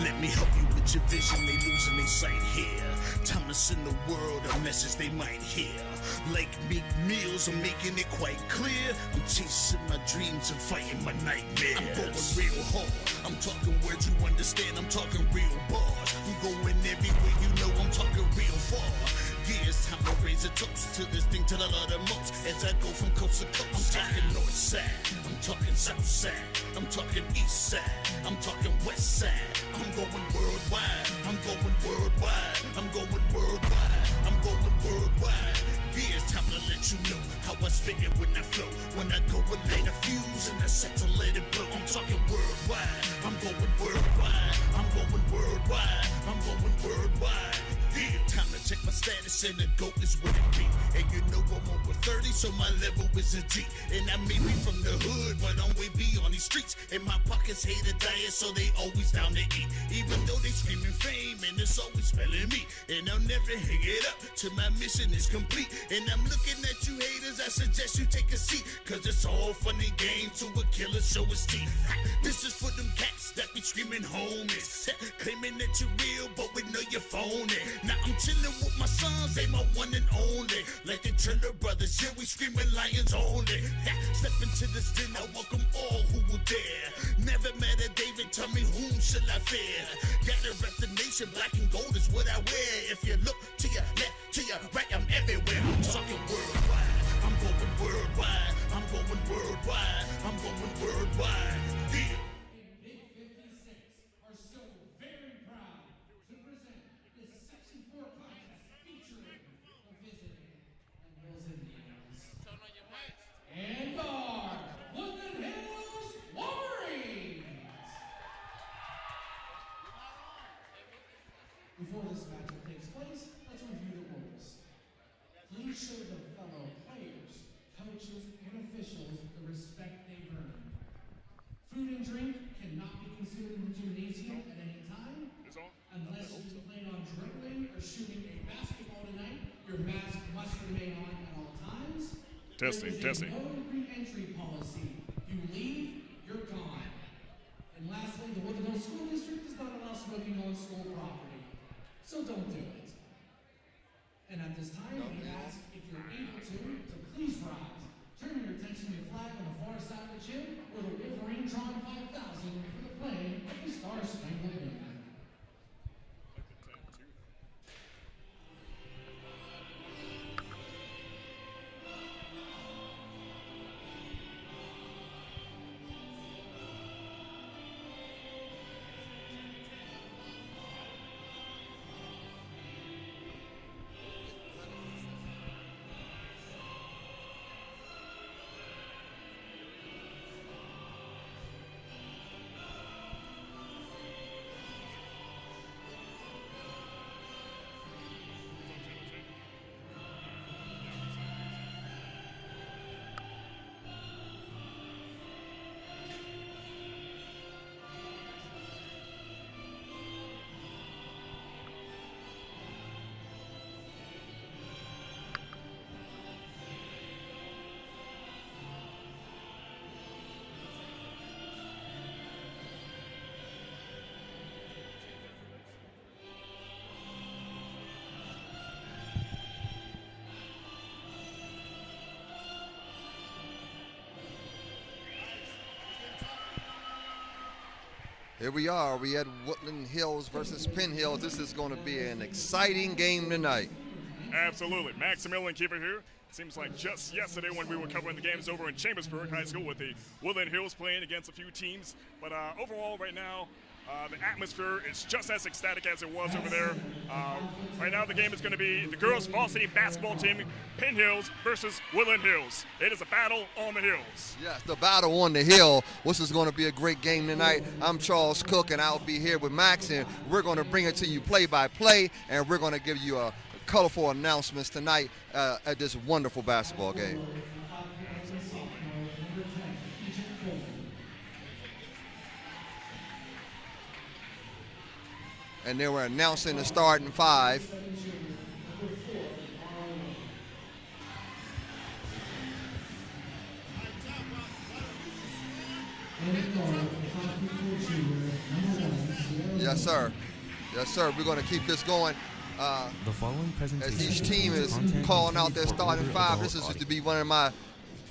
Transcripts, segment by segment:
Let me help you with your vision, they losing their sight here. Time to send the world a message they might hear. Like Meek Mills, I'm making it quite clear. I'm chasing my dreams and fighting my nightmares. I'm going real hard, I'm talking words you understand, I'm talking real bars. I'm going everywhere, you know I'm talking real far. Yeah, it's time to raise a toast to this thing till I love the most. As I go from coast to coast, I'm talking north side, I'm talking south side, I'm talking east side, I'm talking west side. I'm going worldwide, I'm going worldwide, I'm going worldwide, I'm going worldwide. Yeah, it's time to let you know how I spit it when I flow. When I go and light a fuse and I set to let it blow. I'm talking worldwide, I'm going worldwide, I'm going worldwide, I'm going worldwide. Yeah, time to check my status and the GOAT is what it be. And you know I'm over 30, so my level is a G. And I may be from the hood, but I'm way beyond these streets. And my pockets hate a diet, so they always down to eat. Even though they screaming fame, and it's always spelling me. And I'll never hang it up till my mission is complete. And I'm looking at you haters, I suggest you take a seat. Cause it's all fun and games to a killer show his teeth. This is for them cats that be screaming homies. Claiming that you're real, but we know you're phony. Now I'm chilling with my sons, they my one and only. Like the Turner brothers, yeah, we screaming lions only. Step into this den, I welcome all who will dare. Never met a David, tell me whom shall I fear? Gotta rep the nation, black and gold is what I wear. If you look to your left, to your right, I'm everywhere. I'm talking worldwide, I'm going worldwide, I'm going worldwide, I'm going worldwide. Yeah. And our Woodland Hills Wolverines. Before this matchup takes place, let's review the rules. Please show the fellow players, coaches, and officials the respect they earn. Food and drink cannot be consumed in the gymnasium at any time. Unless you plan on dribbling or shooting a basketball tonight, your mask must remain on at all times. Testing. No re-entry policy. You leave, you're gone. And lastly, the Woodland Hills School District does not allow smoking on school property. So don't do it. And at this time, we ask if you're able to please rise. Turn your attention to the flag on the far side of the gym where the Wolverine drawn 5,000 for the playing of the Star Spangled Banner. Here we are. We at Woodland Hills versus Penn Hills. This is going to be an exciting game tonight. Absolutely. Maximilian Kiefer here. It seems like just yesterday when we were covering the games over in Chambersburg High School with the Woodland Hills playing against a few teams. But overall right now, the atmosphere is just as ecstatic as it was over there. Right now the game is going to be the girls varsity basketball team, Penn Hills versus Woodland Hills. It is a battle on the hills. Yes, the battle on the hill. This is going to be a great game tonight. I'm Charles Cook, and I'll be here with Max, and we're going to bring it to you play-by-play, and we're going to give you a colorful announcements tonight at this wonderful basketball game. And they were announcing the starting five. Yes, sir. Yes, sir. We're going to keep this going. The following presentation As each team is content calling out intended their for starting older five, adult this is to audience. be one of my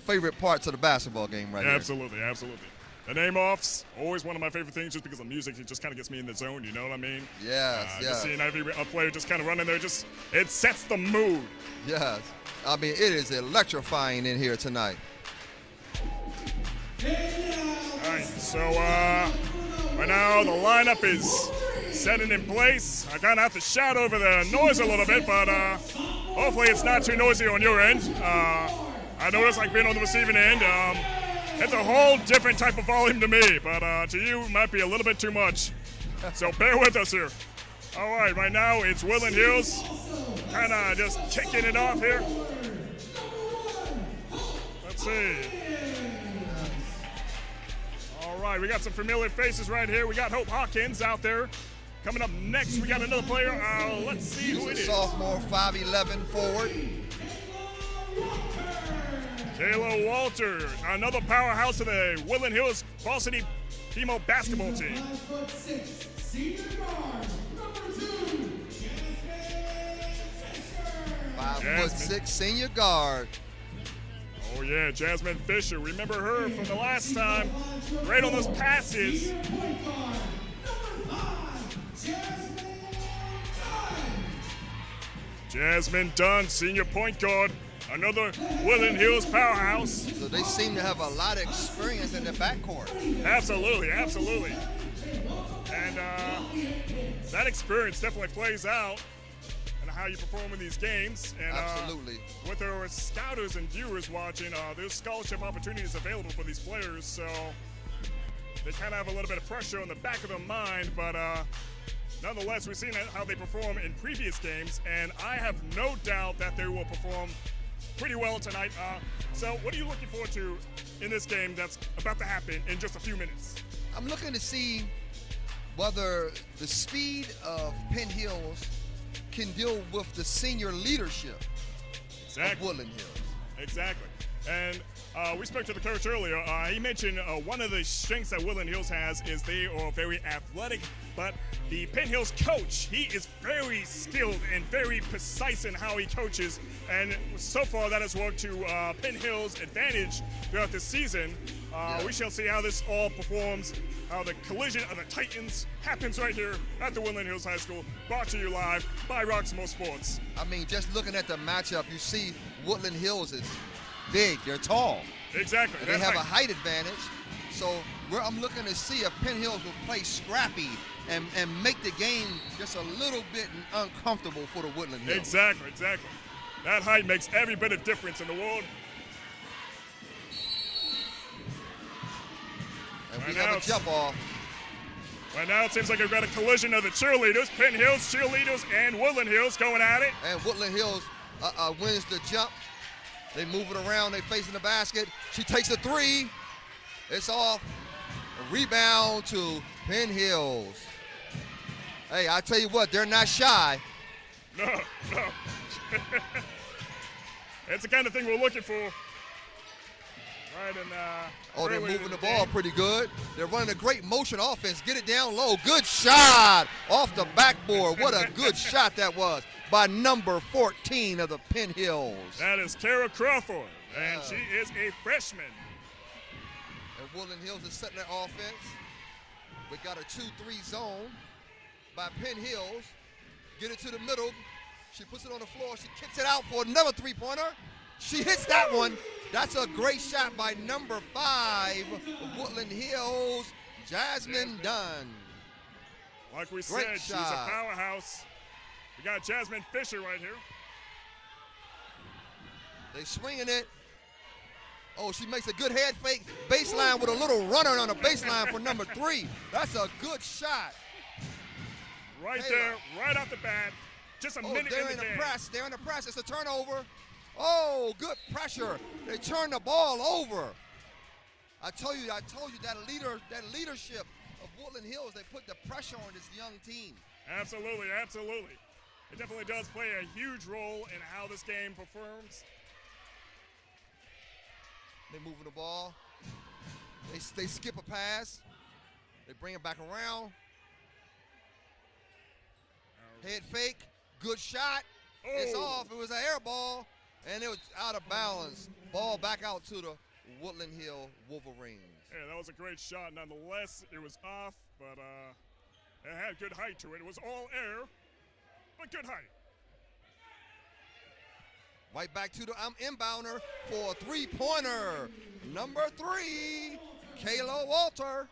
favorite parts of the basketball game right here. Absolutely, absolutely. The name-offs, always one of my favorite things just because of music. It just kind of gets me in the zone, you know what I mean? Yes, Just yes, seeing every player just kind of running there, it sets the mood. yes. I mean, it is electrifying in here tonight. All right, so right now the lineup is setting in place. I kind of have to shout over the noise a little bit, but hopefully it's not too noisy on your end. I noticed like being on the receiving end, it's a whole different type of volume to me, but to you it might be a little bit too much. So bear with us here. All right now it's Woodland Hills, kind of just kicking it off here. Let's see. All right, we got some familiar faces right here. We got Hope Hawkins out there. Coming up next, we got another player. Let's see who it is. Sophomore, 5'11" forward. Kayla Walter, another powerhouse of the Woodland Hills varsity female basketball team. 5'6", senior guard, number 2, Jasmine Fisher. 5'6" senior guard. Oh yeah, Jasmine Fisher. Remember her from the last time. Great on those passes. Senior point guard, number 5, Jasmine Dunn, senior point guard. Another Woodland Hills powerhouse. So they seem to have a lot of experience in the backcourt. Absolutely, absolutely. And that experience definitely plays out in how you perform in these games. And Absolutely. with our scouters and viewers watching, there's scholarship opportunities available for these players. So they kind of have a little bit of pressure on the back of their mind, but nonetheless, we've seen how they perform in previous games, and I have no doubt that they will perform pretty well tonight. So what are you looking forward to in this game that's about to happen in just a few minutes? I'm looking to see whether the speed of Penn Hills can deal with the senior leadership of Woodland Hills. Exactly. And we spoke to the coach earlier. He mentioned one of the strengths that Woodland Hills has is they are very athletic, but the Penn Hills coach, he is very skilled and very precise in how he coaches. And so far that has worked to Penn Hills' advantage throughout this season. We shall see how this all performs, how the collision of the Titans happens right here at the Woodland Hills High School, brought to you live by Roxamore Sports. I mean, just looking at the matchup, you see Woodland Hills is big, they're tall. Exactly. And they have a height advantage. So I'm looking to see if Penn Hills will play scrappy and make the game just a little bit uncomfortable for the Woodland Hills. Exactly, exactly. That height makes every bit of difference in the world. And we have a jump off. Right now it seems like we've got a collision of the cheerleaders, Penn Hills cheerleaders and Woodland Hills going at it. And Woodland Hills wins the jump. They move it around, they facing the basket. She takes a three. It's off. A rebound to Penn Hills. Hey, I tell you what, they're not shy. No. It's the kind of thing we're looking for. Right, and they're moving the ball pretty good. They're running a great motion offense. Get it down low. Good shot off the backboard. What a good shot that was by number 14 of the Penn Hills. That is Kara Crawford, and she is a freshman. And Woodland Hills is setting their offense. We got a 2-3 zone by Penn Hills. Get it to the middle. She puts it on the floor. She kicks it out for another three-pointer. She hits that one. That's a great shot by number 5 of Woodland Hills, Jasmine Dunn. Like we said, she's a powerhouse. We got Jasmine Fisher right here. They swinging it. Oh, she makes a good head fake. Baseline with a little runner on the baseline for number 3. That's a good shot. Right there, right off the bat. Just a minute in the press. They're in the press. It's a turnover. Oh, good pressure. They turn the ball over. I told you that leadership of Woodland Hills, they put the pressure on this young team. Absolutely, absolutely. It definitely does play a huge role in how this game performs. They moving the ball. They skip a pass. They bring it back around. Head fake, good shot. It's off. It was an air ball, and it was out of balance. Ball back out to the Woodland Hills Wolverines. Yeah, that was a great shot. Nonetheless, it was off, but it had good height to it. It was all air, but good height. Right back to the inbounder for a three-pointer. Number 3, Kayla Walter.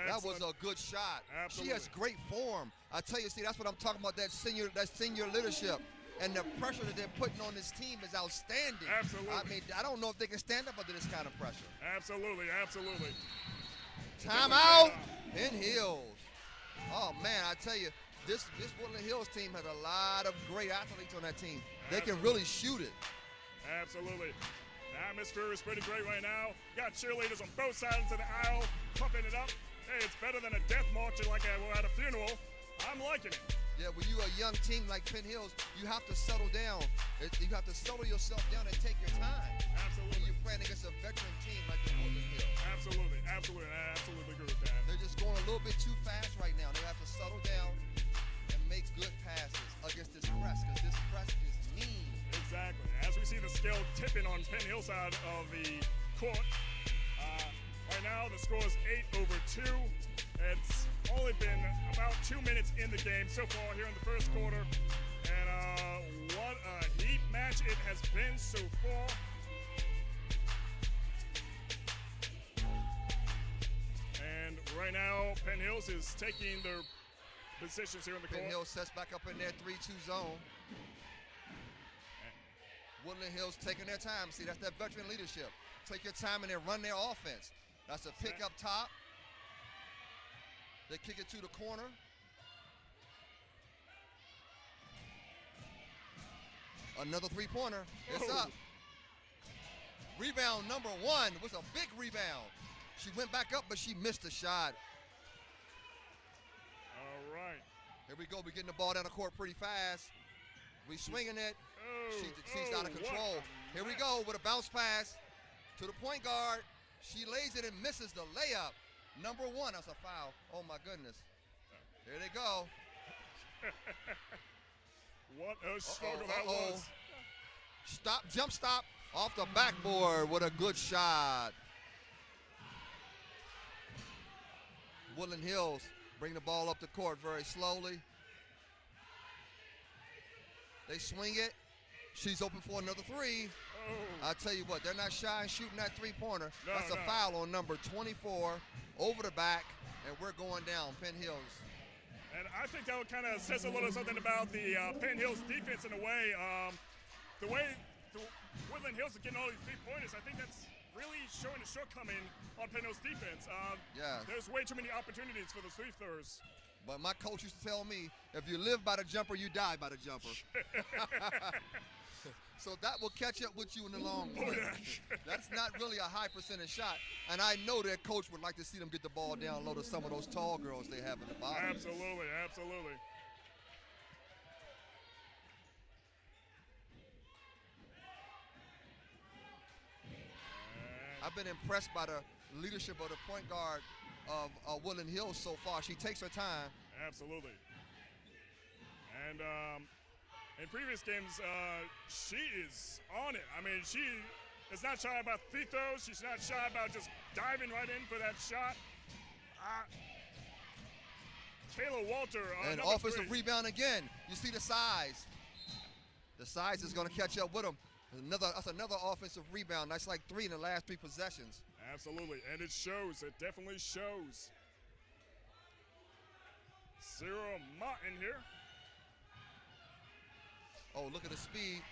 Excellent. That was a good shot. Absolutely. She has great form. I tell you, see, that's what I'm talking about, that senior leadership. And the pressure that they're putting on this team is outstanding. Absolutely. I mean, I don't know if they can stand up under this kind of pressure. Absolutely, absolutely. Timeout, Penn Hills. Oh, man, I tell you, this Woodland Hills team has a lot of great athletes on that team. They can really shoot it. Absolutely. The atmosphere is pretty great right now. You got cheerleaders on both sides of the aisle pumping it up. Hey, it's better than a death march like we're at a funeral. I'm liking it. Yeah, when you're a young team like Penn Hills, you have to settle down. You have to settle yourself down and take your time. Absolutely. When you're playing against a veteran team like the Woodland Hills. Absolutely, absolutely. I absolutely agree with that. They're just going a little bit too fast right now. They have to settle down and make good passes against this press, because this press is mean. Exactly. As we see the scale tipping on Penn Hills side of the court, right now the score is 8-2. It's only been about 2 minutes in the game so far here in the first quarter. And what a heat match it has been so far. And right now, Penn Hills is taking their positions here in the court. Penn Hills sets back up in their 3-2 zone. Woodland Hills taking their time. See, that's that veteran leadership. Take your time and then run their offense. That's a pick up top. They kick it to the corner. Another three-pointer. It's up. Rebound number 1 was a big rebound. She went back up, but she missed the shot. All right. Here we go. We're getting the ball down the court pretty fast. We swinging it. She's out of control. Here we go with a bounce pass to the point guard. She lays it and misses the layup. Number 1, that's a foul. Oh, my goodness. There they go. What a struggle that was. Stop, jump stop off the backboard with a good shot. Woodland Hills bring the ball up the court very slowly. They swing it. She's open for another 3. I tell you what, they're not shy in shooting that three-pointer. That's a foul on number 24 over the back, and we're going down, Penn Hills. And I think that kind of says a little something about the Penn Hills defense in a way. The way the Woodland Hills are getting all these three-pointers, I think that's really showing a shortcoming on Penn Hills defense. Yeah. There's way too many opportunities for the three throwers. But my coach used to tell me, if you live by the jumper, you die by the jumper. So that will catch up with you in the long run. That's not really a high percentage shot. And I know that coach would like to see them get the ball down low to some of those tall girls they have in the bottom. Absolutely, absolutely. I've been impressed by the leadership of the point guard of Woodland Hills so far. She takes her time. Absolutely. And in previous games, she is on it. I mean, she is not shy about free throws. She's not shy about just diving right in for that shot. Kayla Walter. And offensive rebound again. You see the size. The size is going to catch up with them. That's another offensive rebound. That's like 3 in the last 3 possessions. Absolutely, and it shows. It definitely shows. Sarah Martin here. Oh, look at the speed.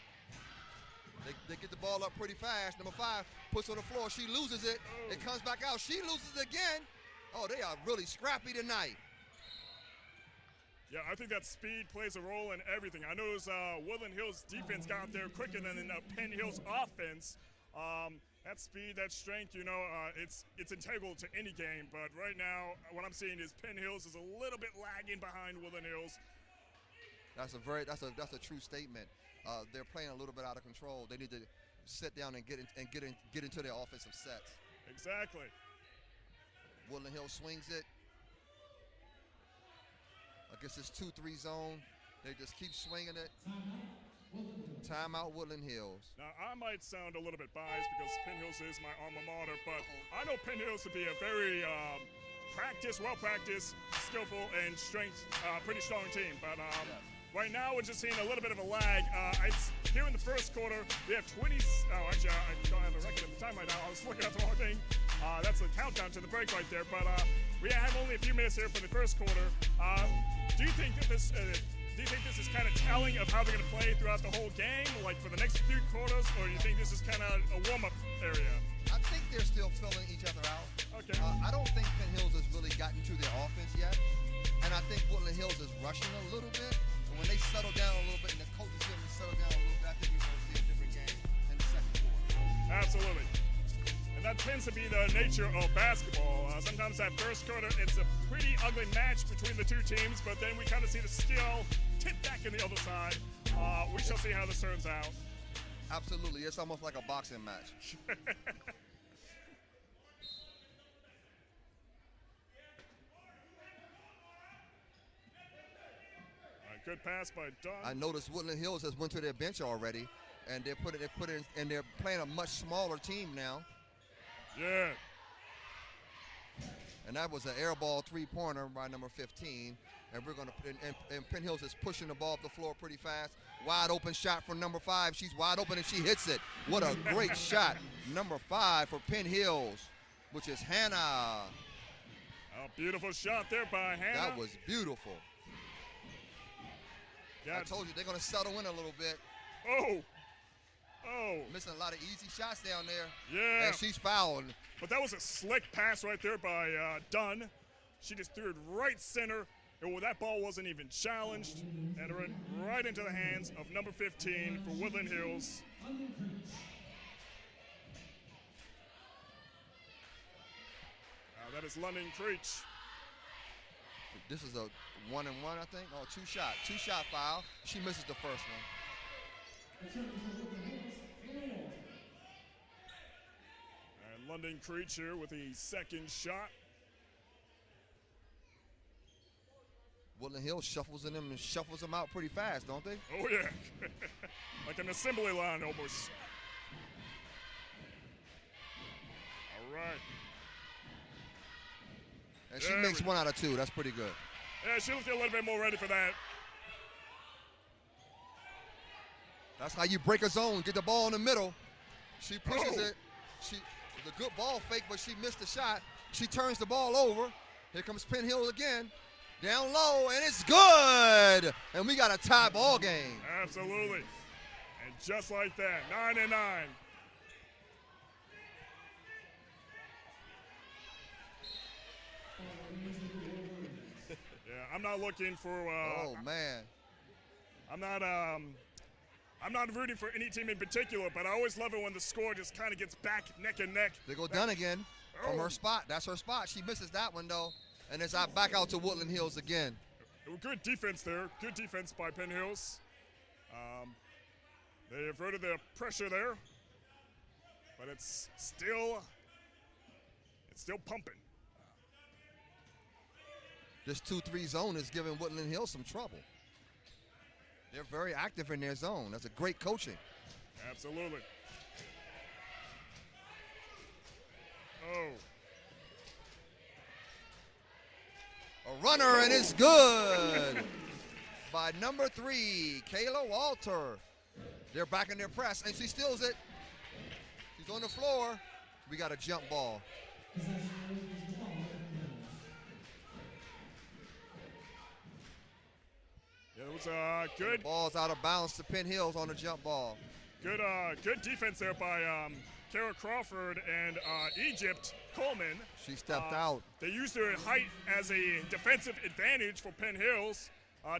They get the ball up pretty fast. Number 5 puts on the floor. She loses it. Oh. It comes back out. She loses it again. Oh, they are really scrappy tonight. Yeah, I think that speed plays a role in everything. I know Woodland Hills defense got there quicker than the Penn Hills offense. That speed, that strength, you know, it's integral to any game. But right now, what I'm seeing is Penn Hills is a little bit lagging behind Woodland Hills. That's a true statement. They're playing a little bit out of control. They need to sit down and get into their offensive sets. Exactly. Woodland Hills swings it. I guess it's 2-3 zone. They just keep swinging it. Timeout, Woodland Hills. Now, I might sound a little bit biased because Penn Hills is my alma mater, but I know Penn Hills to be a very well-practiced, skillful, and pretty strong team. But right now, we're just seeing a little bit of a lag. It's here in the first quarter. We have 20. Actually, I don't have a record at the time right now. I was looking at the wrong thing. That's the countdown to the break right there. But we have only a few minutes here for the first quarter. Do you think that this is kind of telling of how they're going to play throughout the whole game, like for the next few quarters, or do you think this is kind of a warm-up area? I think they're still filling each other out. Okay. I don't think Penn Hills has really gotten to their offense yet, and I think Woodland Hills is rushing a little bit. And when they settle down a little bit and the coaches get them to settle down a little bit, I think we're going to see a different game in the second quarter. Absolutely. And that tends to be the nature of basketball. Sometimes that first quarter, it's a pretty ugly match between the two teams, but then we kind of see the skill tip back in the other side. We shall see how this turns out. Absolutely. It's almost like a boxing match. Good pass by Dunn. I noticed Woodland Hills has went to their bench already, and they're playing a much smaller team now. Yeah. And that was an air ball three-pointer by number 15. And we're going to and Penn Hills is pushing the ball up the floor pretty fast. Wide open shot from number 5. She's wide open and she hits it. What a great shot. Number 5 for Penn Hills, which is Hannah. A beautiful shot there by Hannah. That was beautiful. Yeah. I told you they're going to settle in a little bit. Oh. Missing a lot of easy shots down there. Yeah. And she's fouled. But that was a slick pass right there by Dunn. She just threw it right center. And that ball wasn't even challenged. And it went right into the hands of number 15 for Woodland Hills. That is London Creech. This is a 1-and-1, I think. Oh, two-shot foul. She misses the first one. And London Creech here with the second shot. Woodland Hills shuffles in them and shuffles them out pretty fast, don't they? Oh, yeah. Like an assembly line almost. All right. And she makes 1 out of 2. That's pretty good. Yeah, she'll feel a little bit more ready for that. That's how you break a zone. Get the ball in the middle. She pushes it. The good ball fake, but she missed the shot. She turns the ball over. Here comes Penn Hills again. Down low, and it's good. And we got a tie ball game. Absolutely. And just like that, 9-9. Yeah, I'm not looking for. Oh man. I'm not rooting for any team in particular, but I always love it when the score just kind of gets back neck and neck. They go Dunn again from her spot. That's her spot. She misses that one though, and it's back out to Woodland Hills again. Good defense there. Good defense by Penn Hills. They averted the pressure there, but it's still pumping. This 2-3 zone is giving Woodland Hills some trouble. They're very active in their zone. That's a great coaching. Absolutely. Oh. A runner, and it's good by number 3, Kayla Walter. They're back in their press, and she steals it. She's on the floor. We got a jump ball. It was good. The ball's out of bounds to Penn Hills on the jump ball. Good defense there by Kara Crawford and Egypt Coleman. She stepped out. They used their height as a defensive advantage for Penn Hills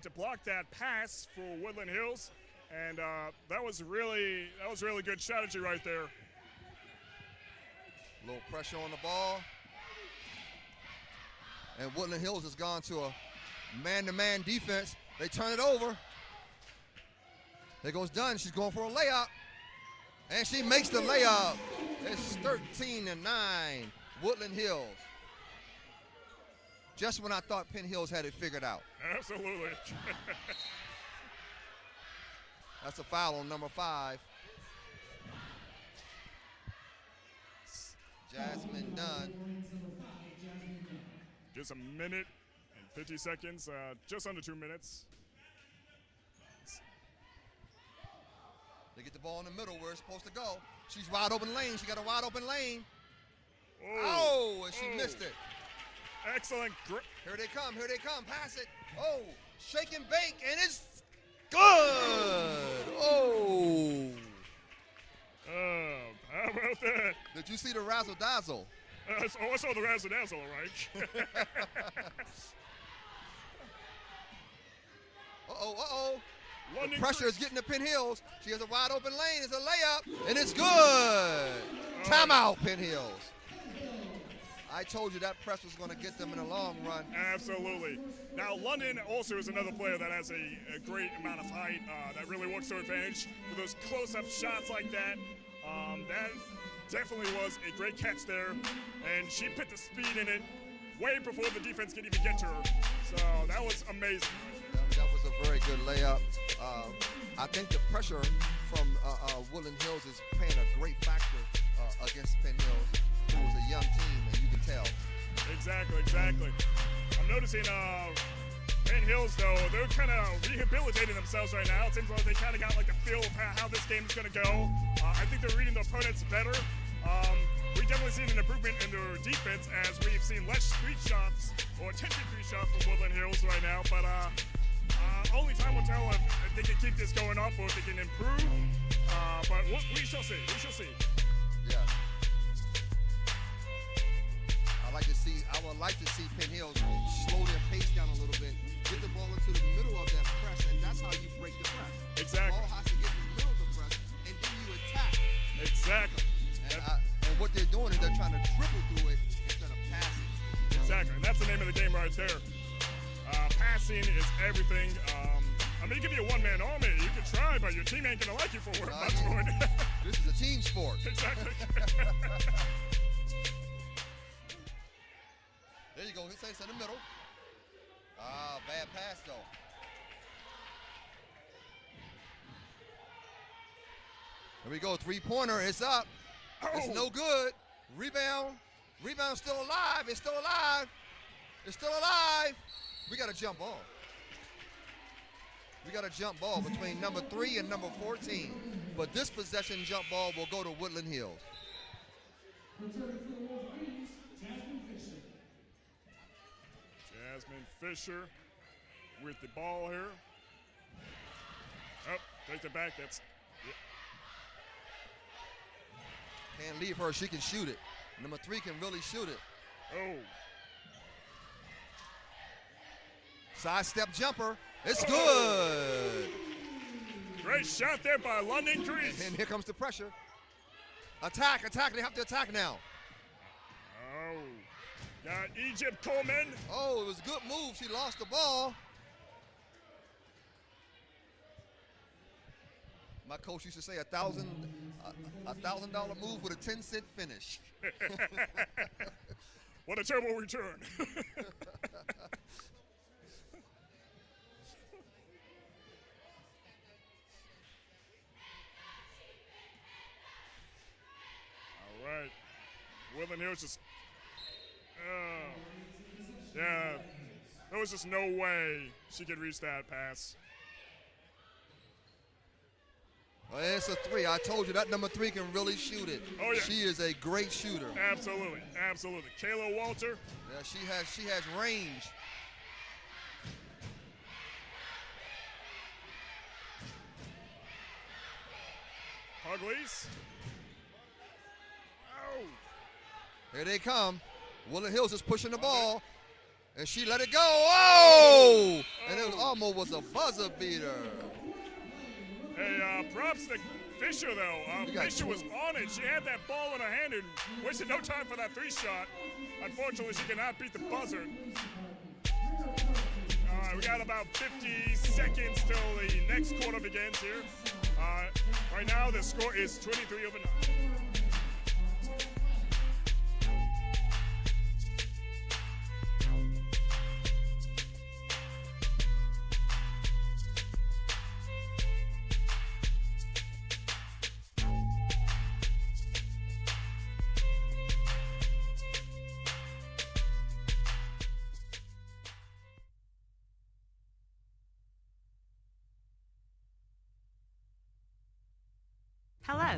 to block that pass for Woodland Hills, and that was really good strategy right there. A little pressure on the ball, and Woodland Hills has gone to a man-to-man defense. They turn it over. There goes Dunn. She's going for a layup. And she makes the layup. It's 13-9, Woodland Hills. Just when I thought Penn Hills had it figured out. Absolutely. That's a foul on number 5. Jasmine Dunn. Just a minute and 50 seconds, just under 2 minutes. They get the ball in the middle where it's supposed to go. She's wide open lane. She got a wide open lane. And she missed it. Excellent. Here they come. Here they come. Pass it. Oh, shake and bake, and it's good. Oh. How about that? Did you see the razzle dazzle? I saw the razzle dazzle, right? The pressure is getting to Penn Hills. She has a wide open lane. It's a layup, and it's good. Timeout, Penn Hills. I told you that press was going to get them in the long run. Absolutely. Now, London also is another player that has a great amount of height that really works to her advantage. With those close-up shots like that, that definitely was a great catch there. And she put the speed in it way before the defense could even get to her. So that was amazing. That was a very good layup. I think the pressure from Woodland Hills is playing a great factor against Penn Hills, who was a young team, and you can tell. Exactly. I'm noticing Penn Hills, though, they're kind of rehabilitating themselves right now. It seems like they kind of got like a feel of how this game is going to go. I think they're reading their opponents better. We've definitely seen an improvement in their defense as we've seen less street shots or attempted street shots from Woodland Hills right now. But only time will tell if they can keep this going up or if they can improve. But we shall see. Yeah. I would like to see Penn Hills slow their pace down a little bit, get the ball into the middle of that press, and that's how you break the press. Exactly. The ball has to get in the middle of the press, and then you attack. Exactly. And what they're doing is they're trying to dribble through it instead of passing. Exactly, and that's the name of the game right there. Passing is everything. I mean, you can be a one-man army. You can try, but your team ain't going to like you for it. This is a team sport. Exactly. There you go. It's in the middle. Bad pass, though. Here we go. Three-pointer. It's up. It's no good. Rebound. Rebound still alive. It's still alive. It's still alive. We got a jump ball. We got a jump ball between number 3 and number 14. But this possession jump ball will go to Woodland Hills. Returning for the Wolverines, Jasmine Fisher. Jasmine Fisher with the ball here. Take it back. That's Can't leave her. She can shoot it. Number 3 can really shoot it. Sidestep jumper. It's good. Great shot there by London Crease. And here comes the pressure. Attack. They have to attack now. Got Egypt Coleman. It was a good move. She lost the ball. My coach used to say $1,000 move with a 10-cent finish. What a terrible return. All right. Woodland Hills just, there was just no way she could reach that pass. Well, it's a 3. I told you that number 3 can really shoot it. Oh, yeah. She is a great shooter. Absolutely. Kayla Walter. Yeah, she has range. Pugliese. Here they come. Woodland Hills is pushing the ball, and she let it go. And it almost a buzzer beater. Hey, props to Fisher, though. Fisher was on it. She had that ball in her hand and wasted no time for that 3-shot. Unfortunately, she cannot beat the buzzer. All right, we got about 50 seconds till the next quarter begins here. Right now, the score is 23-9.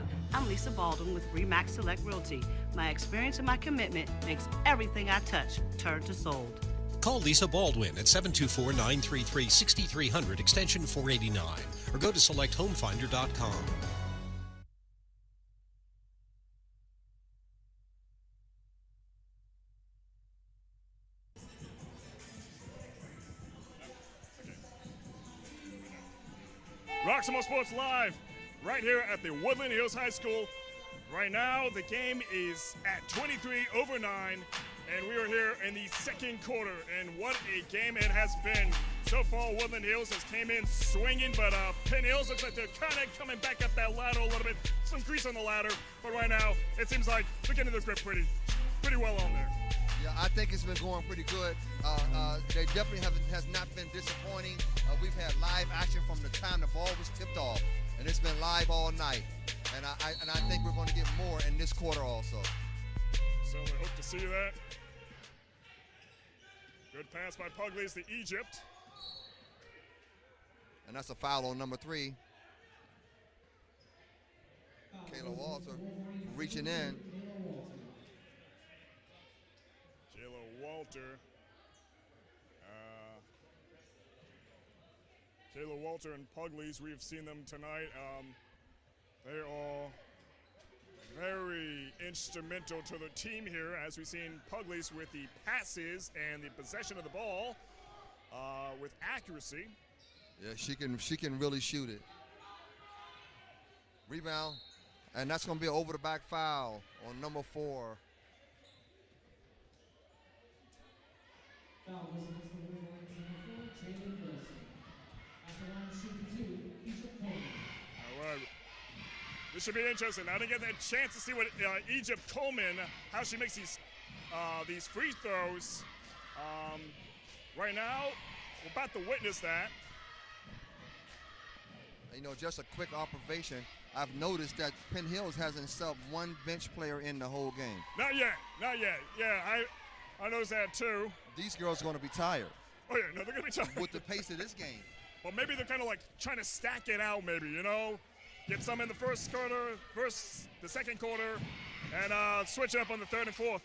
Hello, I'm Lisa Baldwin with RE/MAX Select Realty. My experience and my commitment makes everything I touch turn to sold. Call Lisa Baldwin at 724-933-6300 extension 489 or go to selecthomefinder.com. Roxamore Sports Live right here at the Woodland Hills High School. Right now, the game is at 23-9, and we are here in the second quarter. And what a game it has been. So far, Woodland Hills has came in swinging, but Penn Hills looks like they're kind of coming back up that ladder a little bit. Some grease on the ladder, but right now, it seems like they're getting the grip pretty well on there. Yeah, I think it's been going pretty good. They definitely has not been disappointing. We've had live action from the time the ball was tipped off, and it's been live all night. And I think we're going to get more in this quarter also. So we hope to see that. Good pass by Pugliese to Egypt. And that's a foul on number 3. Kayla Walter reaching in. Kayla Walter and Pugliese, we've seen them tonight. They are very instrumental to the team here, as we've seen Pugliese with the passes and the possession of the ball with accuracy. Yeah, she can really shoot it. Rebound, and that's going to be an over-the-back foul on number 4. Foul was against the Wolverines number 4, Jalen Wilson. After line shooting 2, Egypt Coleman. All right. This should be interesting. I didn't get a chance to see what Egypt Coleman, how she makes these free throws. Right now, we're about to witness that. You know, just a quick observation. I've noticed that Penn Hills hasn't subbed one bench player in the whole game. Not yet. Yeah, I noticed that too. These girls are going to be tired. Oh yeah, no, they're going to be tired. With the pace of this game. Well, maybe they're kind of like trying to stack it out, maybe, you know? Get some in the first quarter, the second quarter, and switch it up on the third and fourth.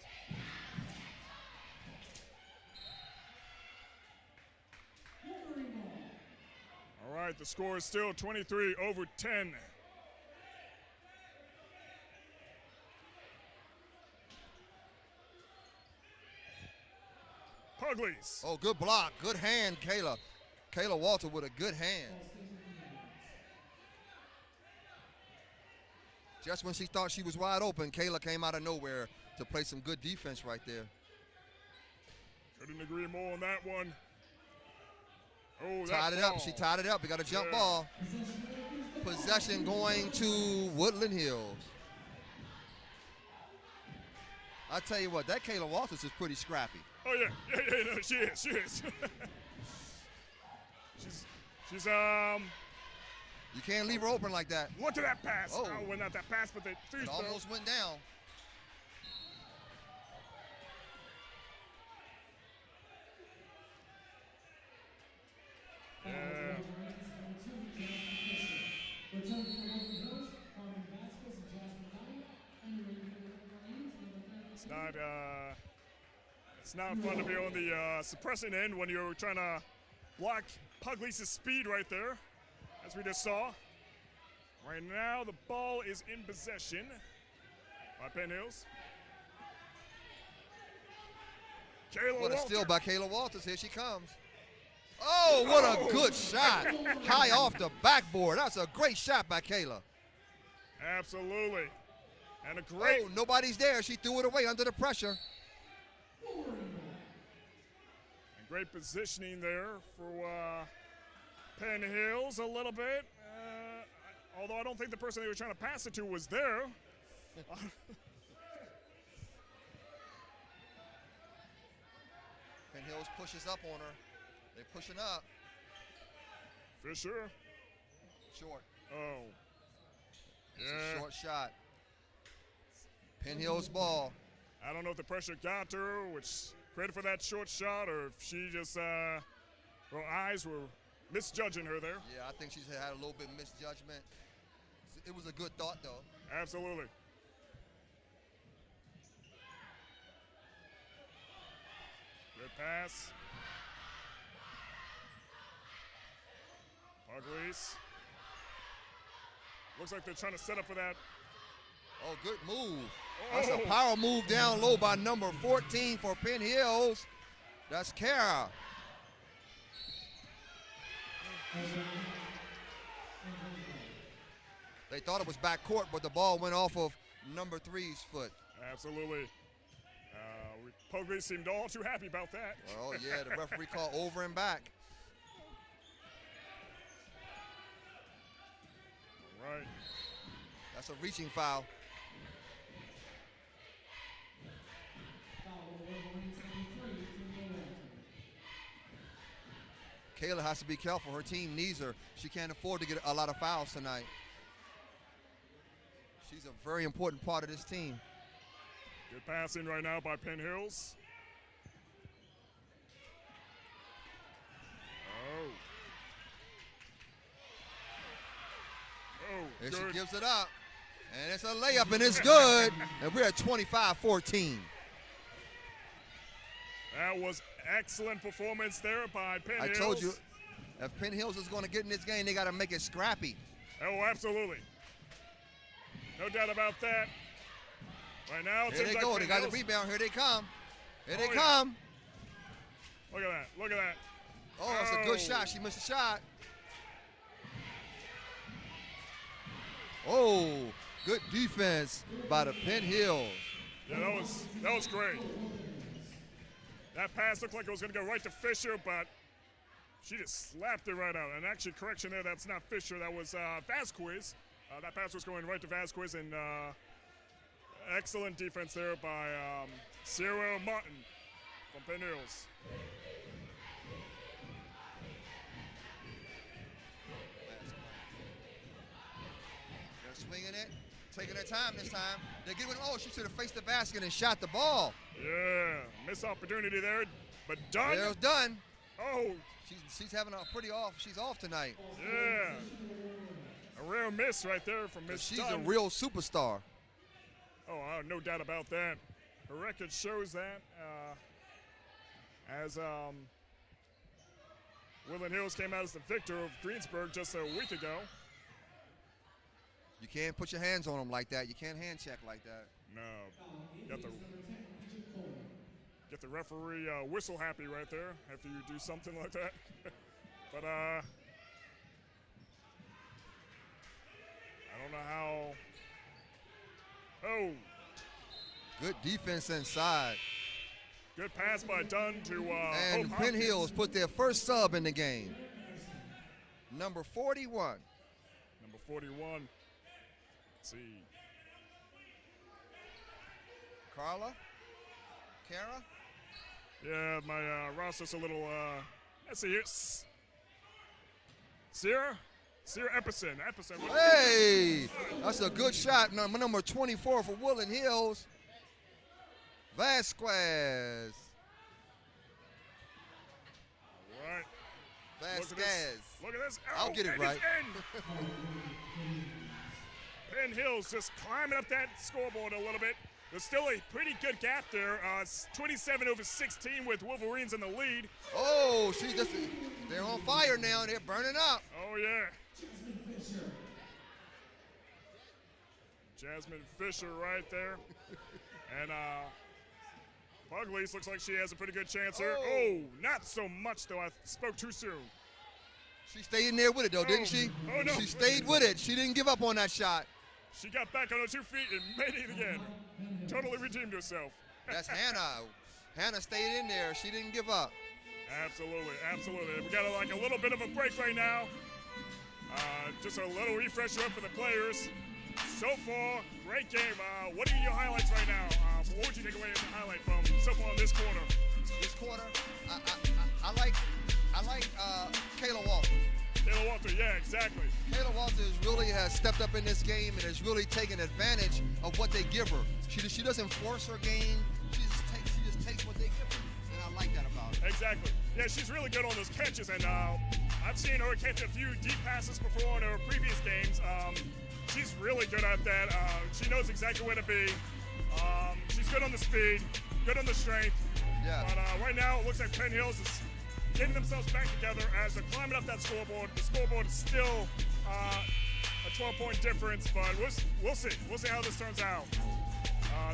All right, the score is still 23-10. Pugliese. Oh, good block. Good hand, Kayla. Kayla Walter with a good hand. Just when she thought she was wide open, Kayla came out of nowhere to play some good defense right there. Couldn't agree more on that one. Oh, tied it up. She tied it up. We got a jump ball. Possession going to Woodland Hills. I tell you what, that Kayla Walters is pretty scrappy. Oh yeah, no, she is. she's You can't leave her open like that. Look at that pass. Oh, well, not that pass, but the free throw. It almost went down. Yeah. It's not fun to be on the suppressing end when you're trying to block Pugliese's speed right there, as we just saw. Right now, the ball is in possession by Penn Hills. What a steal by Kayla Walters. Here she comes. Oh, what a good shot. High off the backboard. That's a great shot by Kayla. Absolutely. And a great. Oh, nobody's there. She threw it away under the pressure. And great positioning there for Penn Hills a little bit. Although I don't think the person they were trying to pass it to was there. Penn Hills pushes up on her. They're pushing up. Fisher. Short. Oh. It's a short shot. Penn Hills ball. I don't know if the pressure got to her, which credit for that short shot, or if she just, her eyes were misjudging her there. Yeah, I think she's had a little bit of misjudgment. it was a good thought, though. Absolutely. Good pass. Pugliese. Looks like they're trying to set up for that. Oh, good move. That's a power move down low by number 14 for Penn Hills. That's Kara. They thought it was back court, but the ball went off of number 3's foot. Absolutely. Pugliese seemed all too happy about that. Oh, yeah, the referee called over and back. All right. That's a reaching foul. Kayla has to be careful. Her team needs her. She can't afford to get a lot of fouls tonight. She's a very important part of this team. Good passing right now by Penn Hills. Oh. Oh, And good. she gives it up. And it's a layup, and it's good. And we're at 25-14. That was excellent performance there by Penn Hills. I told you, if Penn Hills is going to get in this game, they got to make it scrappy. Oh, absolutely. No doubt about that. Right now, it Here seems they like go. Penn They got the Hills- rebound. Here they come. Here they Oh, yeah. come. Look at that. Look at that. Oh, that's a good Oh. shot. She missed a shot. Oh, good defense by the Penn Hills. Yeah, that was great. That pass looked like it was going to go right to Fisher, but she just slapped it right out. And actually, correction there, that's not Fisher. That was Vasquez. That pass was going right to Vasquez, and excellent defense there by Sierra Martin from Penn Hills. They're swinging it, taking their time this time. They're getting, oh, she should have faced the basket and shot the ball. Yeah, missed opportunity there, but done. There's done. Oh, She's having a pretty off. She's off tonight. yeah. A rare miss right there from Miss She's Dunn. a real superstar. Oh, no doubt about that. Her record shows that. As Woodland Hills came out as the victor of Greensburg just a week ago. You can't put your hands on them like that. You can't hand check like that. No, get the referee whistle happy right there after you do something like that. But I don't know how. Oh, Good defense inside. good pass by Dunn to And Hope Penn Hopkins. Hills put their first sub in the game. Number 41. Number 41. Let's see. Carla? Kara? Yeah, my roster's a little, let's see here. Sierra Epperson. Hey! That's a good shot. Number 24 for Woodland Hills. Vasquez. All right. Vasquez. Look at this. I'll Oh, get it and right. it's in. Penn Hills just climbing up that scoreboard a little bit. There's still a pretty good gap there. 27-16 with Wolverines in the lead. Oh, they're on fire now. They're burning up. Oh, yeah. Jasmine Fisher right there. And Pugliese looks like she has a pretty good chance here. Oh, not so much, though. I spoke too soon. She stayed in there with it, though, didn't she? Oh, no. She stayed with it. She didn't give up on that shot. She got back on her 2 feet and made it again. Totally redeemed herself. That's Hannah. Hannah stayed in there. She didn't give up. Absolutely, absolutely. We got a little bit of a break right now. Just a little refresher up for the players. So far, great game. What are your highlights right now? What would you take away as a highlight from so far in this quarter? This quarter, I like Kayla Walter. Taylor Walter, yeah, exactly. Kayla Walters really has stepped up in this game and has really taken advantage of what they give her. She doesn't force her game. She just takes what they give her, and I like that about her. Exactly. Yeah, she's really good on those catches, and I've seen her catch a few deep passes before in her previous games. she's really good at that. She knows exactly where to be. She's good on the speed, good on the strength. Yeah. But right now, it looks like Penn Hills is getting themselves back together as they're climbing up that scoreboard. The scoreboard is still a 12-point difference, but we'll see. We'll see how this turns out.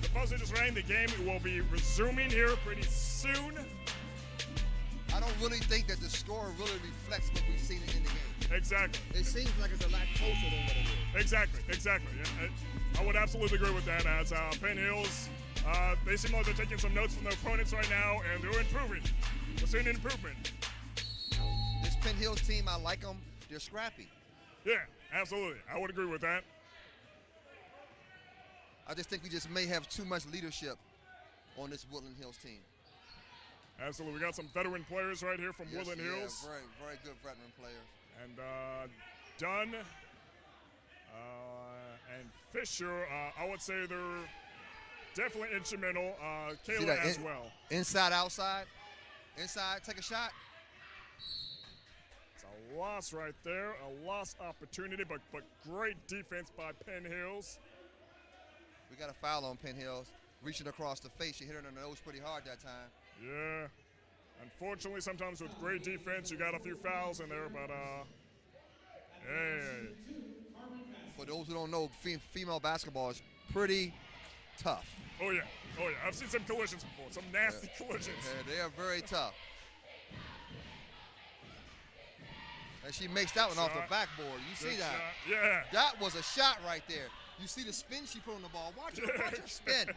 The buzzer just rang. The game will be resuming here pretty soon. I don't really think that the score really reflects what we've seen in the game. Exactly. It seems like it's a lot closer than what it is. Exactly. Yeah, I would absolutely agree with that. As Penn Hills, they seem like they're taking some notes from their opponents right now, and they're improving. We're seeing an improvement. This Penn Hills team, I like them. They're scrappy. Yeah, absolutely. I would agree with that. I just think we just may have too much leadership on this Woodland Hills team. Absolutely. We got some veteran players right here from Woodland Hills. Very, very good veteran players. And Dunn and Fisher, I would say they're definitely instrumental. Kayla as well. Inside, outside. Inside, take a shot. It's a loss right there, a lost opportunity, but great defense by Penn Hills. We got a foul on Penn Hills. Reaching across the face, she hit her in the nose pretty hard that time. Yeah. Unfortunately, sometimes with great defense, you got a few fouls in there, but hey. For those who don't know, female basketball is pretty tough. Oh yeah. I've seen some collisions before, some nasty collisions. Yeah, they are very tough. And she makes that one off the backboard. You see that? Shot. Yeah. That was a shot right there. You see the spin she put on the ball. Watch her spin.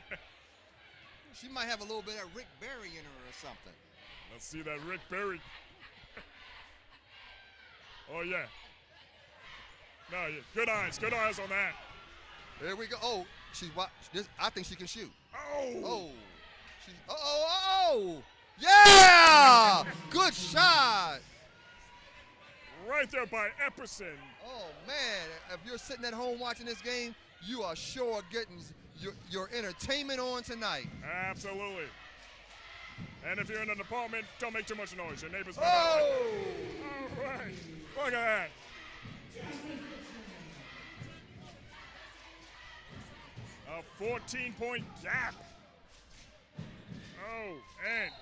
She might have a little bit of Rick Barry in her or something. Let's see that Rick Barry. Oh, yeah. No, yeah. Good eyes on that. There we go. Oh, I think she can shoot. Oh. Oh. Yeah! Good shot. Right there by Epperson. Oh, man. If you're sitting at home watching this game, you are sure getting your entertainment on tonight. Absolutely. And if you're in an apartment, don't make too much noise. Your neighbors might not like it. All right. Look at that. A 14-point gap. Oh, and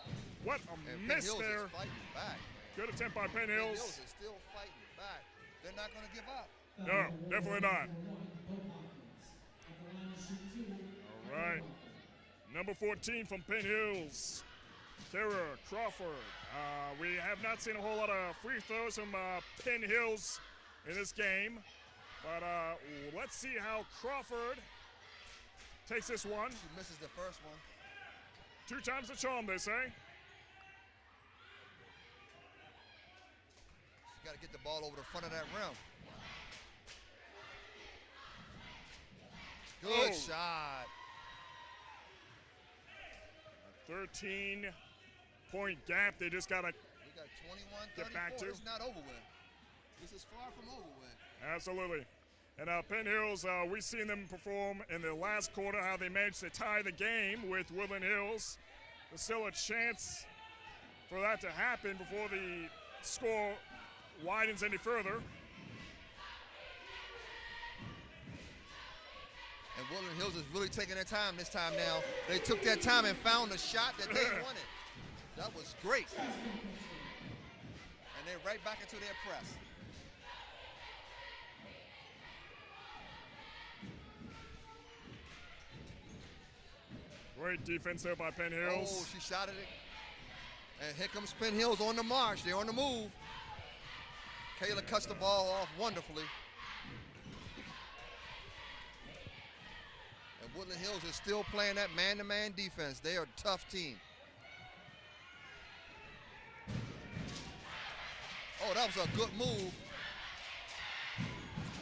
what a miss Penn Hills there. Is fighting back. Good attempt by Penn Penn Hills. Hills is still fighting back. They're not going to give up. No, definitely not. All right. Number 14 from Penn Hills, Tara Crawford. We have not seen a whole lot of free throws from Penn Hills in this game, but let's see how Crawford takes this one. She misses the first one. 2 times the charm, they say. She got to get the ball over the front of that rim. Good shot. A 13-point gap. They just got to get back to. It's not over with. This is far from over with. Absolutely. And Penn Hills, we've seen them perform in the last quarter, how they managed to tie the game with Woodland Hills. There's still a chance for that to happen before the score widens any further. And Woodland Hills is really taking their time this time now. They took their time and found the shot that they wanted. That was great. And they're right back into their press. Great defense there by Penn Hills. Oh, she shot at it. And here comes Penn Hills on the march. They're on the move. Kayla cuts the ball off wonderfully. And Woodland Hills is still playing that man-to-man defense. They are a tough team. Oh, that was a good move.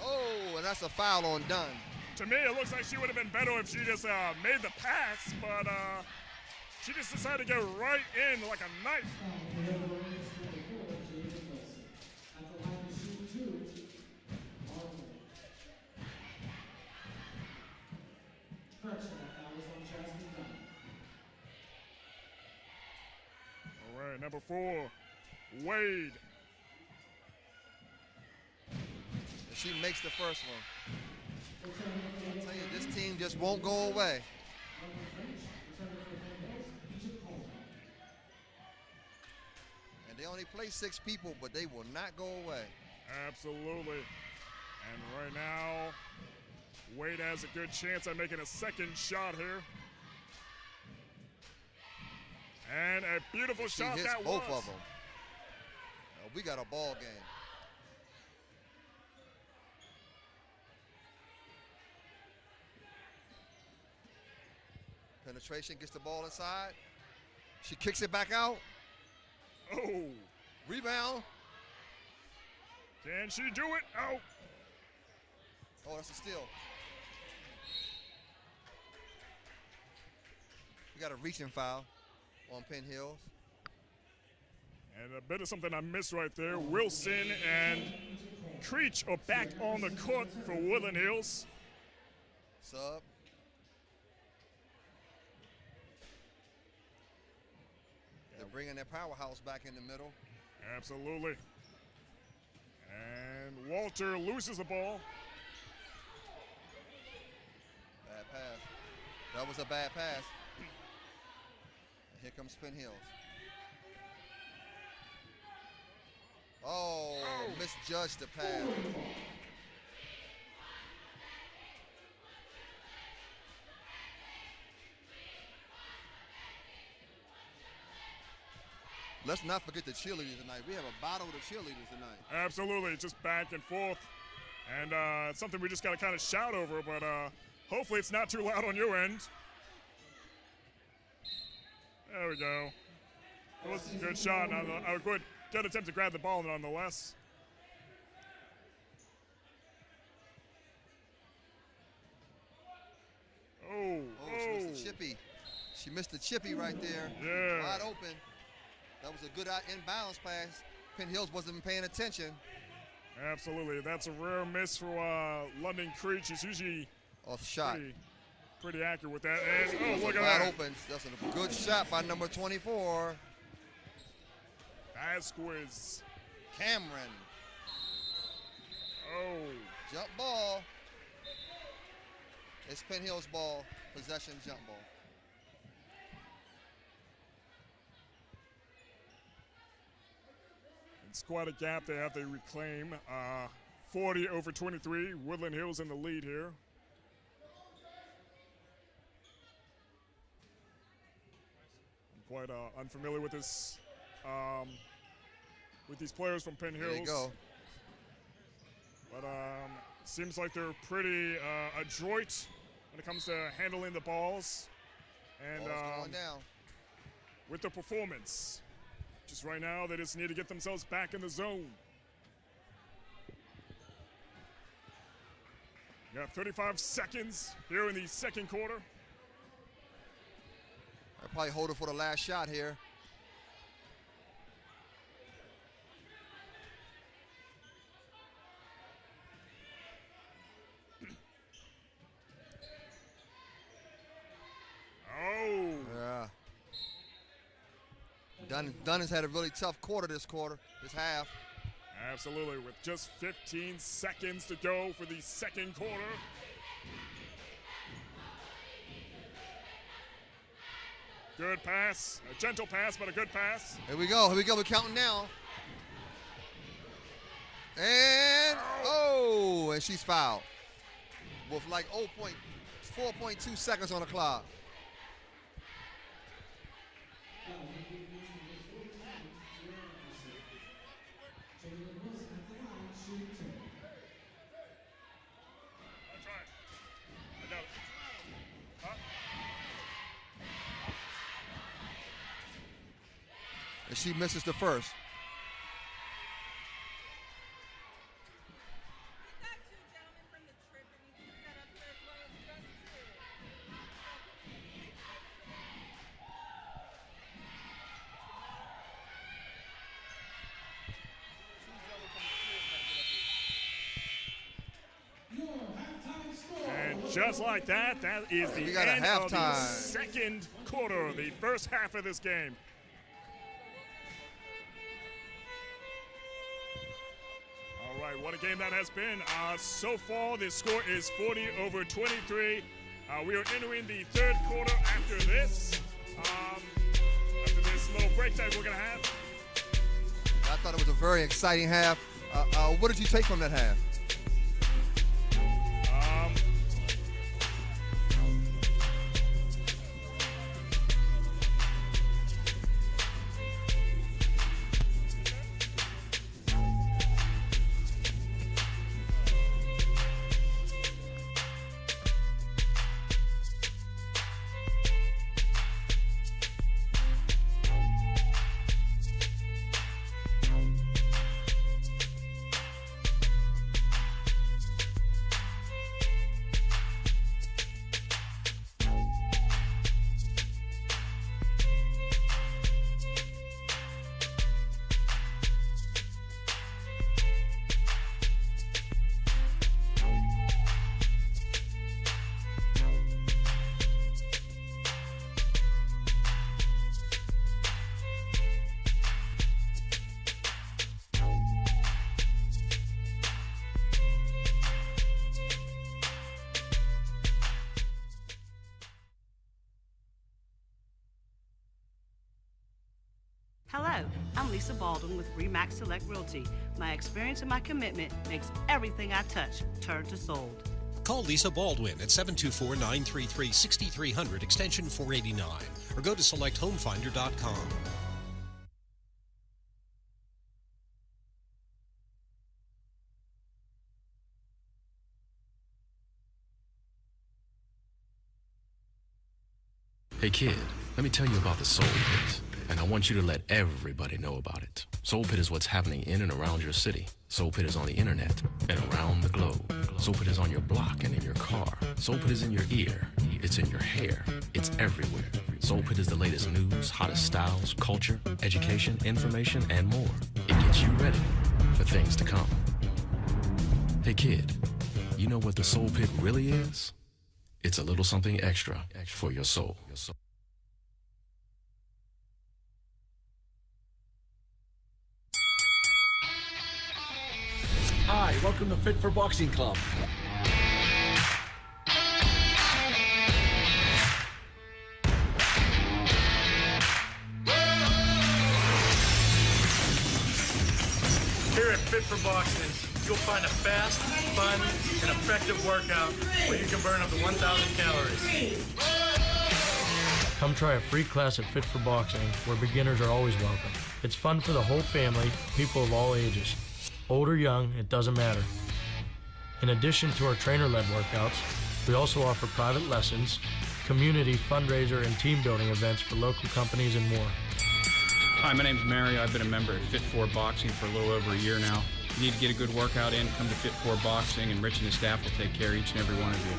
Oh, and that's a foul on Dunn. To me, it looks like she would have been better if she just made the pass, but she just decided to go right in like a knife. All right, number 4, Wade. And she makes the first one. I tell you, this team just won't go away. And they only play 6 people, but they will not go away. Absolutely. And right now, Wade has a good chance at making a second shot here. And a beautiful shot hits that both was. of them. We got a ball game. Penetration, gets the ball inside. She kicks it back out. Oh. Rebound. Can she do it? Oh. Oh, that's a steal. We got a reaching foul on Penn Hills. And a bit of something I missed right there. Wilson and Creech are back on the court for Woodland Hills. Sub. They're bringing their powerhouse back in the middle. Absolutely. And Walter loses the ball. Bad pass. That was a bad pass. And here comes Penn Hills. Oh, misjudged the pass. Let's not forget the cheerleaders tonight. We have a battle of the cheerleaders tonight. Absolutely, just back and forth. And it's something we just got to kind of shout over, but hopefully it's not too loud on your end. There we go. That was a good shot. I would good attempt to grab the ball nonetheless. Oh, she missed the chippy. She missed the chippy right there. Yeah. Wide open. That was a good inbounds pass. Penn Hills wasn't paying attention. Absolutely. That's a rare miss for London Creech. He's usually off shot. Pretty accurate with that. And look at wide that. Open. That's a good shot by number 24. Vasquez. Cameron. Oh. Jump ball. It's Penn Hills ball. Possession jump ball. It's quite a gap they have to reclaim. 40-23. Woodland Hills in the lead here. I'm quite unfamiliar with this, with these players from Penn Hills. There you go. But seems like they're pretty adroit when it comes to handling the balls. And going down. With the performance. Just right now, they just need to get themselves back in the zone. You got 35 seconds here in the second quarter. I'll probably hold it for the last shot here. Oh. Yeah. Dunn has had a really tough quarter this half. Absolutely, with just 15 seconds to go for the second quarter. Good pass, a gentle pass, but a good pass. Here we go, we're counting down. And, and she's fouled. With like 4.2 seconds on the clock. And she misses the first. And just like that, that is the end of the second quarter, the first half of this game. All All right, what a game that has been. So far, the score is 40-23. We are entering the third quarter after this. After this little break that we're going to have. I thought it was a very exciting half. What did you take from that half? Hello, I'm Lisa Baldwin with Remax Select Realty. My experience and my commitment makes everything I touch turn to sold. Call Lisa Baldwin at 724-933-6300 extension 489 or go to selecthomefinder.com. Hey kid, let me tell you about the Soul Pit, and I want you to let everybody know about it. Soul Pit is what's happening in and around your city. Soul Pit is on the internet and around the globe. Soul Pit is on your block and in your car. Soul Pit is in your ear. It's in your hair. It's everywhere. Soul Pit is the latest news, hottest styles, culture, education, information, and more. It gets you ready for things to come. Hey kid, you know what the Soul Pit really is? It's a little something extra for your soul. Hi, welcome to Fit for Boxing Club. Here at Fit for Boxing, you'll find a fast, fun, and effective workout where you can burn up to 1,000 calories. Come try a free class at Fit for Boxing, where beginners are always welcome. It's fun for the whole family, people of all ages. Old or young, it doesn't matter. In addition to our trainer-led workouts, we also offer private lessons, community fundraiser and team building events for local companies and more. Hi, my name's Mario. I've been a member at Fit for Boxing for a little over a year now. If you need to get a good workout in, come to Fit for Boxing, and Rich and his staff will take care of each and every one of you.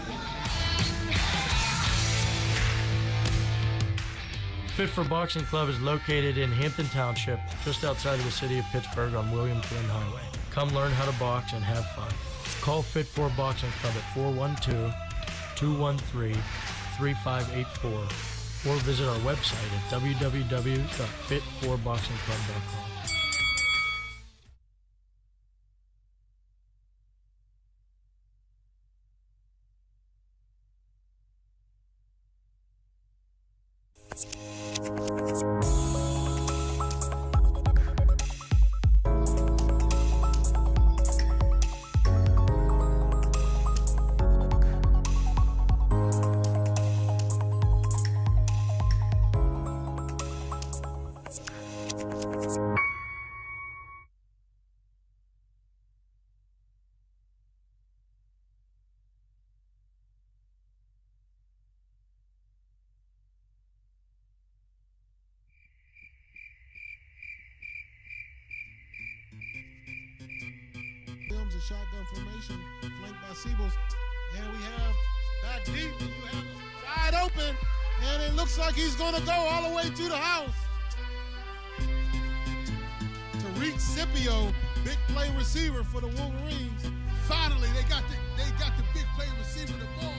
Fit for Boxing Club is located in Hampton Township, just outside of the city of Pittsburgh on William Flynn Highway. Come learn how to box and have fun. Call Fit for Boxing Club at 412-213-3584 or visit our website at www.fit4boxingclub.com. Shotgun formation, flanked by Siebels, and we have back deep, and you have wide open, and it looks like he's going to go all the way to the house. Tariq Scipio, big play receiver for the Wolverines. Finally, they got the big play receiver the ball.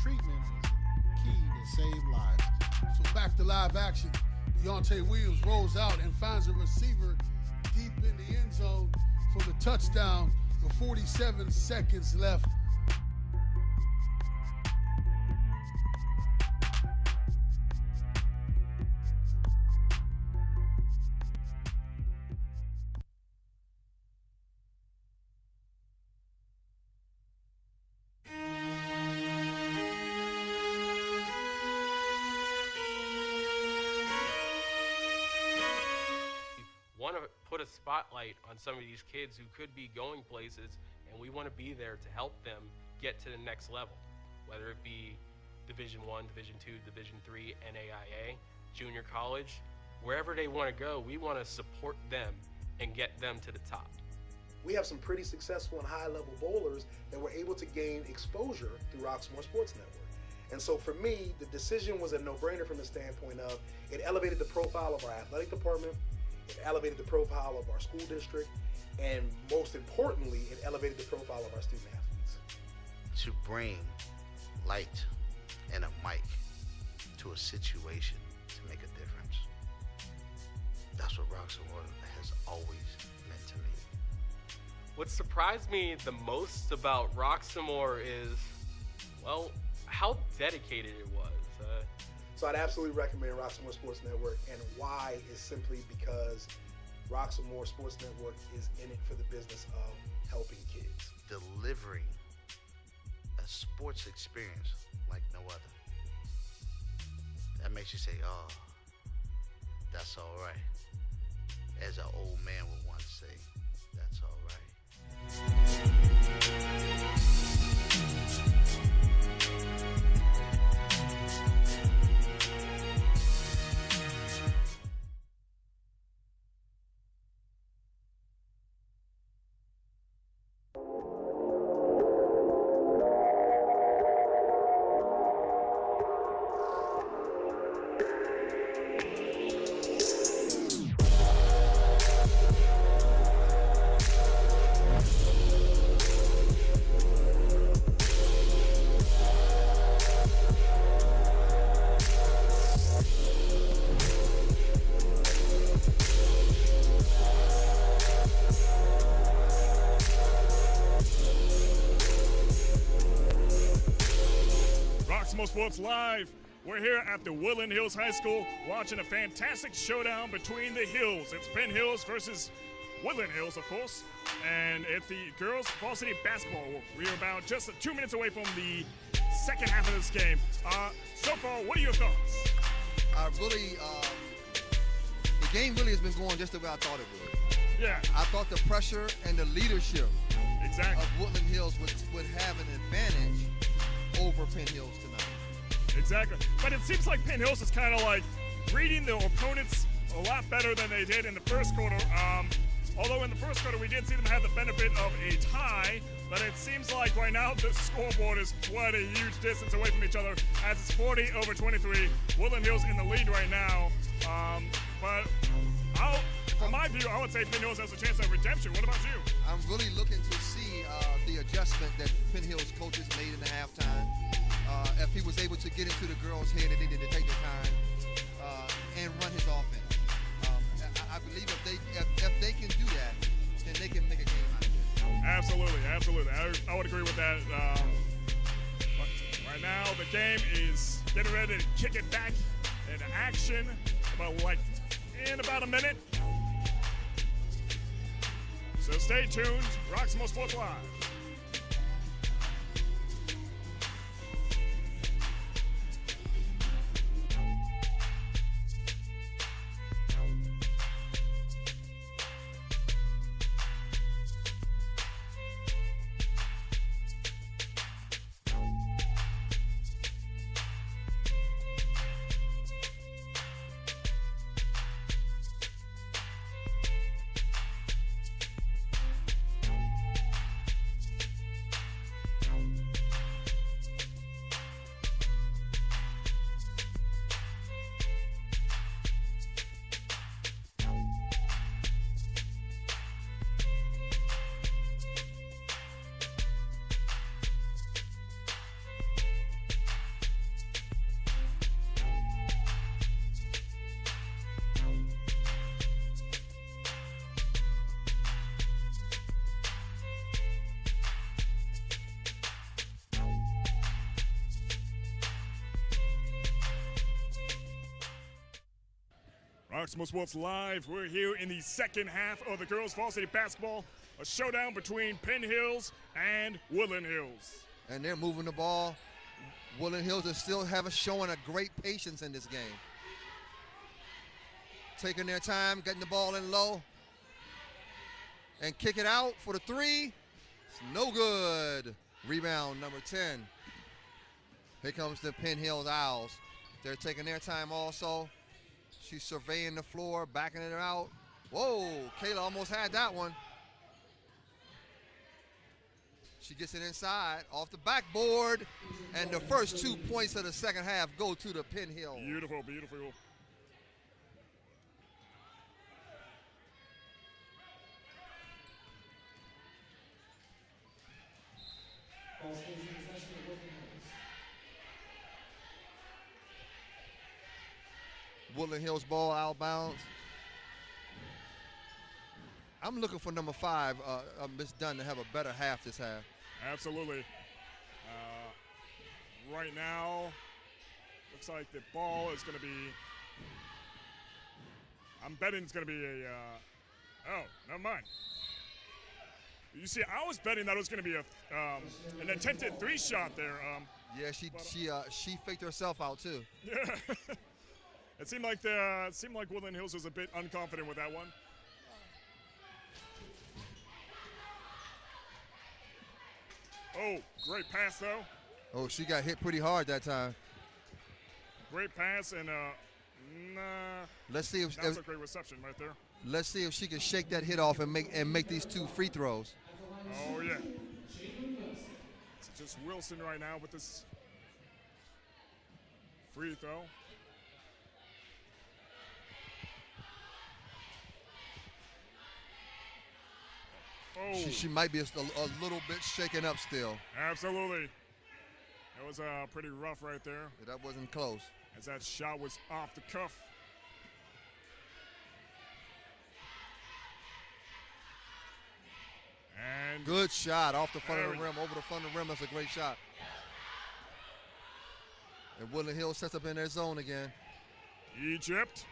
treatment is key to save lives. So back to live action. Deontay Williams rolls out and finds a receiver deep in the end zone for the touchdown with 47 seconds left. Want to put a spotlight on some of these kids who could be going places, and we want to be there to help them get to the next level, whether it be Division I, Division II, Division III, NAIA, junior college, wherever they want to go, we want to support them and get them to the top. We have some pretty successful and high-level bowlers that were able to gain exposure through Roxamore Sports Network. And so for me, the decision was a no-brainer from the standpoint of it elevated the profile of our athletic department, it elevated the profile of our school district, and most importantly, it elevated the profile of our student athletes. To bring light and a mic to a situation to make a difference. That's what Roxamore has always meant to me. What surprised me the most about Roxamore is, well, how dedicated it was. So I'd absolutely recommend Roxamore Sports Network, and why is simply because Roxamore Sports Network is in it for the business of helping kids. Delivering a sports experience like no other. That makes you say, oh, that's all right. As an old man would once say, that's all right. Roxamore Sports Live. We're here at the Woodland Hills High School watching a fantastic showdown between the Hills. It's Penn Hills versus Woodland Hills, of course, and it's the girls varsity basketball. We're about just 2 minutes away from the second half of this game. So far, what are your thoughts? The game really has been going just the way I thought it would. Yeah. I thought the pressure and the leadership of Woodland Hills would have an advantage over Penn Hills tonight. Exactly. But it seems like Penn Hills is kind of like reading their opponents a lot better than they did in the first quarter. Although in the first quarter we did see them have the benefit of a tie, but it seems like right now the scoreboard is quite a huge distance away from each other as it's 40-23. Woodland Hills in the lead right now. But from my view, I would say Penn Hills has a chance of redemption. What about you? I'm really looking to see the adjustment that Penn Hills coaches made in the halftime. If he was able to get into the girls' head and they needed to take the time and run his offense. I believe if they can do that, then they can make a game out of this. Absolutely. I would agree with that. Right now, the game is getting ready to kick it back into action in about a minute. So stay tuned. Roxamore Sports Live. Roxamore Sports Live. We're here in the second half of the girls' varsity basketball, a showdown between Penn Hills and Woodland Hills. And they're moving the ball. Woodland Hills is still showing a great patience in this game. Taking their time, getting the ball in low, and kick it out for the three. It's no good. Rebound number 10. Here comes the Penn Hills Owls. They're taking their time also. She's surveying the floor, backing it out. Whoa, Kayla almost had that one. She gets it inside, off the backboard, and the first 2 points of the second half go to the Penn Hills. Beautiful, beautiful. Woodland Hills ball out of bounds. I'm looking for number 5, Miss Dunn, to have a better half this half. Absolutely. Right now, looks like the ball is going to be, I'm betting it's going to be a, oh, never mind. You see, I was betting that it was going to be an attempted 3-shot there. Yeah, she faked herself out too. Yeah. It seemed like Woodland Hills was a bit unconfident with that one. Oh, great pass though. Oh, she got hit pretty hard that time. Great pass and let's see if that's a great reception right there. Let's see if she can shake that hit off and make these 2 free throws. Oh yeah. It's just Wilson right now with this free throw. Oh. She might be a little bit shaken up still. Absolutely. That was pretty rough right there. Yeah, that wasn't close. As that shot was off the cuff. And good shot off the front of the rim, over the front of the rim. That's a great shot. And Woodland Hills sets up in their zone again. Egypt.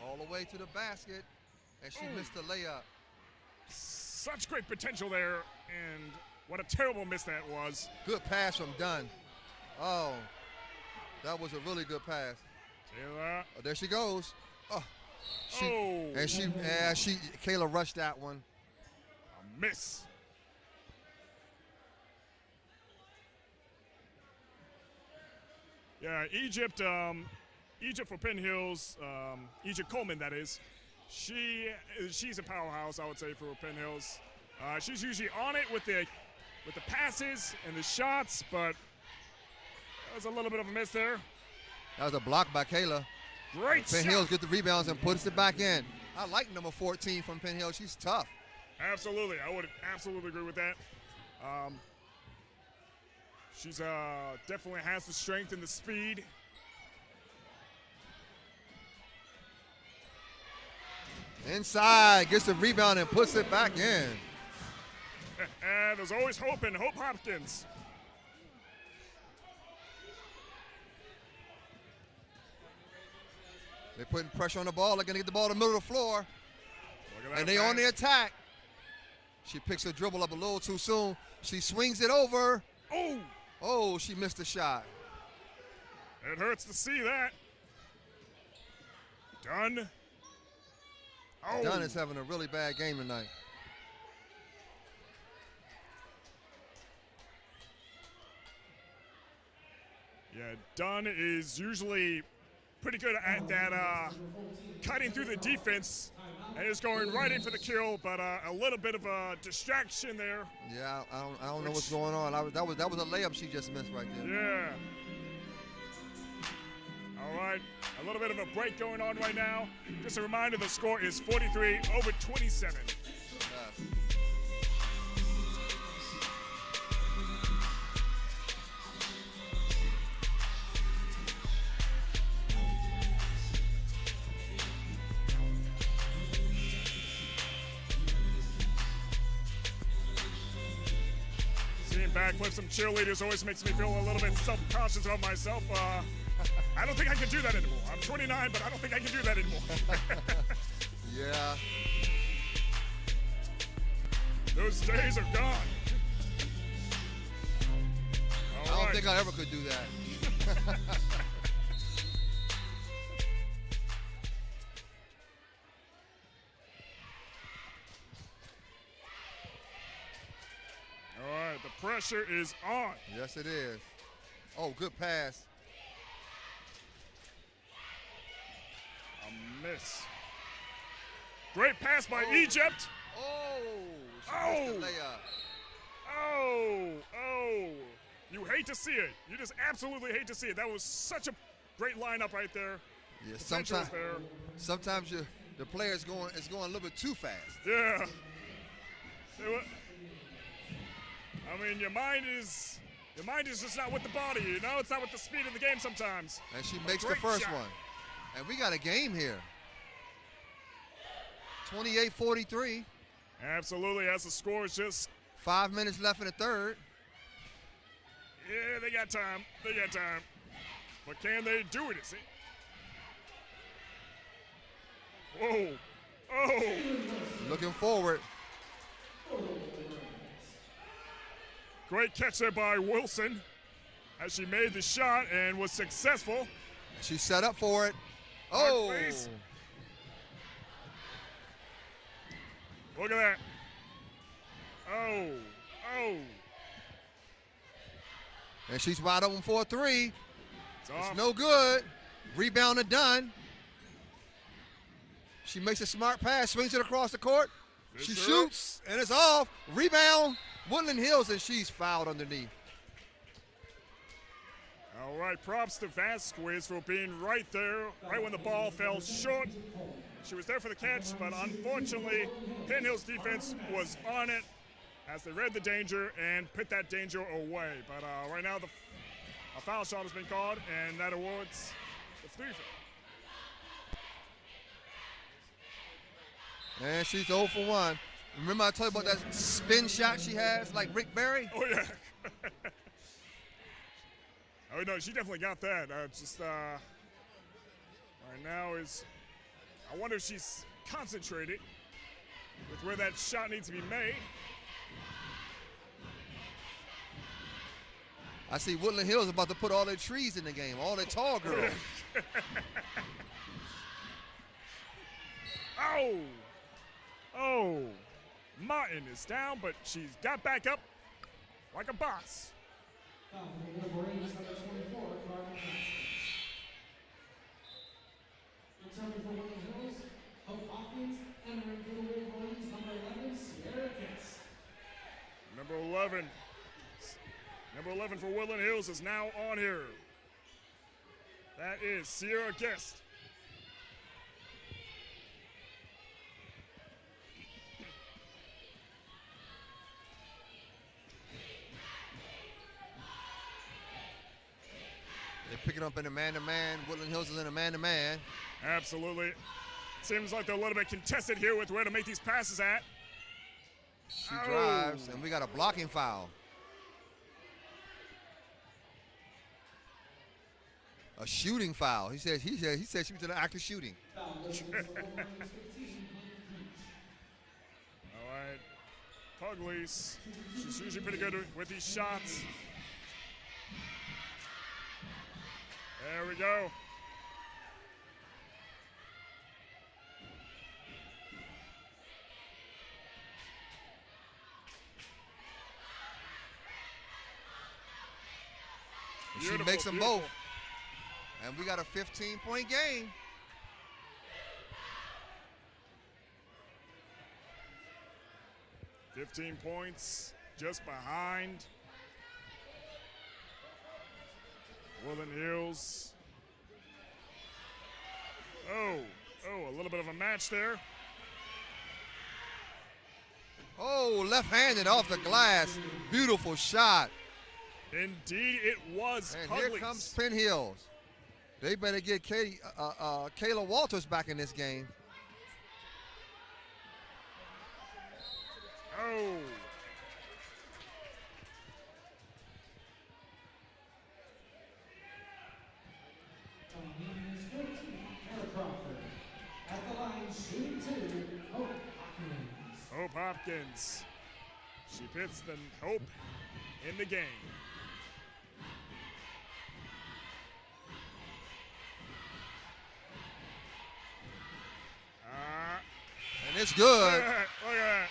All the way to the basket, and she missed the layup. Such great potential there, and what a terrible miss that was. Good pass from Dunn. Oh, that was a really good pass. Kayla. Oh, there she goes. Oh, Kayla rushed that one. A miss. Yeah, Egypt for Penn Hills, Egypt Coleman, that is. She's a powerhouse, I would say, for Penn Hills. She's usually on it with the passes and the shots, but that was a little bit of a miss there. That was a block by Kayla. Great Penn shot. Hills get the rebounds and puts it back in. I like number 14 from Penn Hills. She's tough. Absolutely, I would absolutely agree with that. She's definitely has the strength and the speed. Inside, gets the rebound and puts it back in. And there's always hope in Hope Hopkins. They're putting pressure on the ball. They're going to get the ball in the middle of the floor. And they pass. on the attack. She picks her dribble up a little too soon. She swings it over. Oh, she missed the shot. It hurts to see that. Dunn. Oh. Dunn is having a really bad game tonight. Yeah, Dunn is usually pretty good at that, cutting through the defense and is going right in for the kill, but a little bit of a distraction there. Yeah, I don't know what's going on. That was a layup she just missed right there. Yeah. All right, a little bit of a break going on right now. Just a reminder, the score is 43-27. Seeing backflips from cheerleaders always makes me feel a little bit self-conscious about myself. I don't think I can do that anymore. I'm 29, but I don't think I can do that anymore. Yeah. Those days are gone. I don't think I ever could do that. All right, the pressure is on. Yes, it is. Oh, good pass. A miss. Great pass by Egypt. Oh. Oh. You hate to see it. You just absolutely hate to see it. That was such a great lineup right there. Yeah, The sometimes the player is going a little bit too fast. Yeah. I mean, your mind is just not with the body, you know? It's not with the speed of the game sometimes. And she makes the first one. And we got a game here. 28-43. Absolutely, as the score is just 5 minutes left in the third. Yeah, they got time. But can they do it? See? Whoa. Oh. Looking forward. Great catch there by Wilson as she made the shot and was successful. She set up for it. Oh. Look at that. Oh. And she's wide open for a three. It's no good. Rebound and done. She makes a smart pass, swings it across the court. She shoots, and it's off. Rebound, Woodland Hills, and she's fouled underneath. All right, props to Vasquez for being right there, right when the ball fell short. She was there for the catch, but unfortunately, Penn Hills defense was on it as they read the danger and put that danger away. But right now, a foul shot has been called, and that awards the free throw. And she's 0 for 1. Remember I told you about that spin shot she has, like Rick Barry? Oh, yeah. Oh, no, she definitely got that. Right now is, I wonder if she's concentrated with where that shot needs to be made. I see Woodland Hills about to put all their trees in the game, all their tall girls. Oh, Martin is down, but she's got back up like a boss. Wolverines, number 24, Carmen Returning for Woodland Hills, Hope Hopkins, entering for the Wolverines, number 11, Sierra Kiss. Number 11 for Woodland Hills is now on here. That is Sierra Guest. They pick it up in a man-to-man. Woodland Hills is in a man-to-man. Absolutely. Seems like they're a little bit contested here with where to make these passes at. She drives, and we got a blocking foul. A shooting foul. He said she was in the act of shooting. All right. Pugliese, she's usually pretty good with these shots. There we go. She makes them both. And we got a 15-point game. $15 points just behind Woodland Hills. Oh, a little bit of a match there. Oh, left-handed off the glass. Beautiful shot. Indeed, it was. And Pugliese. here comes Penn Hills. They better get Kayla Walters back in this game. Oh. Hope Hopkins. She puts the hope in the game. And it's good. Look at that. Look at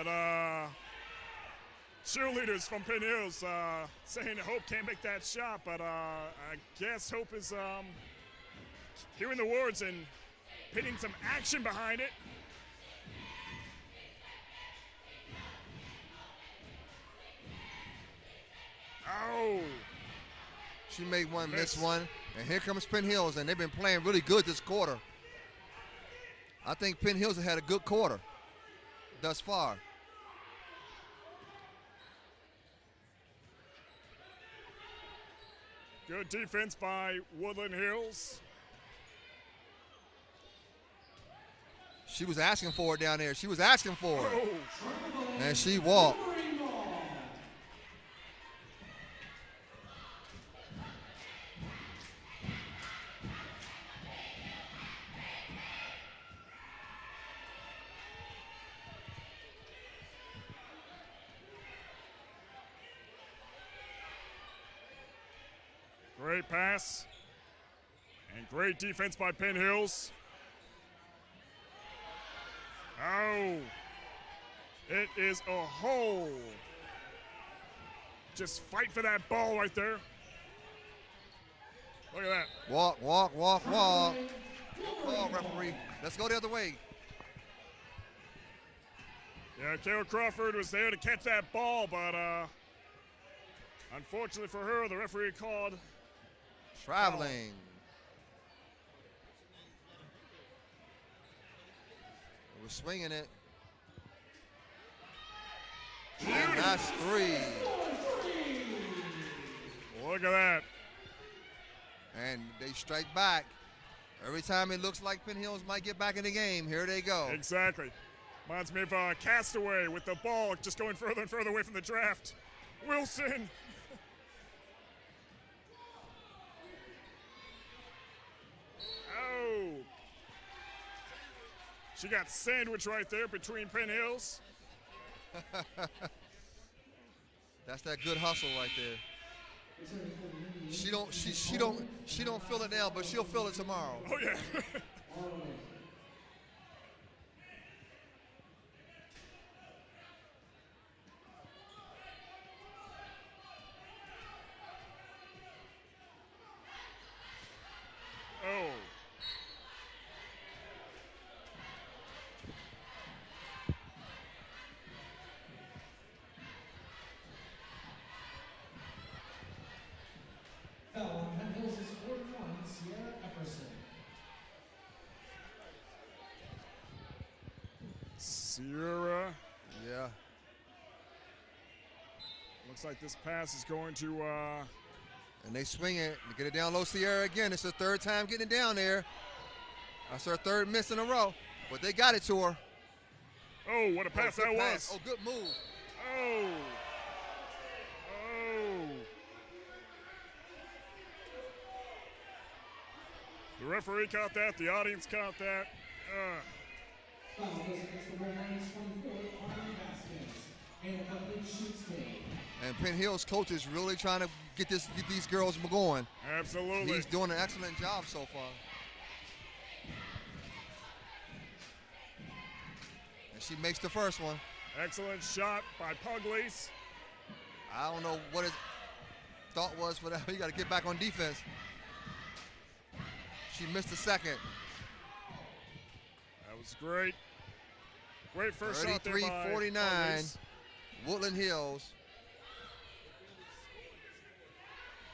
that. That cheerleaders from Penn Hills saying Hope can't make that shot, but I guess Hope is hearing the words and putting some action behind it. Oh. She made one, missed one, and here comes Penn Hills, and they've been playing really good this quarter. I think Penn Hills have had a good quarter thus far. Good defense by Woodland Hills. She was asking for it down there. She was asking for it. Oh. And she walked. Great pass and great defense by Penn Hills. Oh, it is a hole. Just fight for that ball right there. Look at that. Walk, walk, walk, walk. Good call, referee. Let's go the other way. Yeah, Kayla Crawford was there to catch that ball, but unfortunately for her, the referee called traveling. We're swinging it. And that's 3. Look at that. And they strike back. Every time it looks like Penn Hills might get back in the game, here they go. Exactly. Reminds me of Castaway with the ball just going further and further away from the draft. Wilson. Oh. She got sandwiched right there between Penn Hills. That's that good hustle right there. She don't feel it now, but she'll feel it tomorrow. Oh yeah. Oh. Foul on Penn Hills is 41, Sierra Epperson. Sierra. Yeah. Looks like this pass is going to and they swing it. They get it down low, Sierra again. It's her third time getting it down there. That's her third miss in a row, but they got it to her. Oh, what a pass that was. Oh, good move. Oh. Oh. The referee caught that. The audience caught that. Foul against the Wolverines 24, Arden Vasquez. And a complete shoots game. And Penn Hills coach is really trying to get these girls going. Absolutely. He's doing an excellent job so far. And she makes the first one. Excellent shot by Pugliese. I don't know what his thought was for that. You got to get back on defense. She missed the second. That was great. Great first shot there by 33-49, Pugliese. Woodland Hills.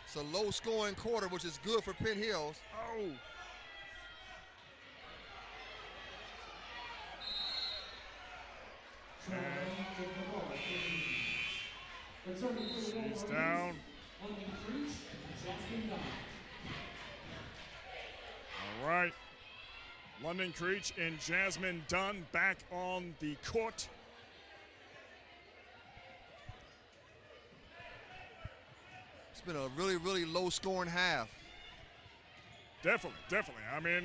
It's a low-scoring quarter, which is good for Penn Hills. Oh. She's down. All right. London Creech and Jasmine Dunn back on the court. It's been a really, really low-scoring half. Definitely. I mean,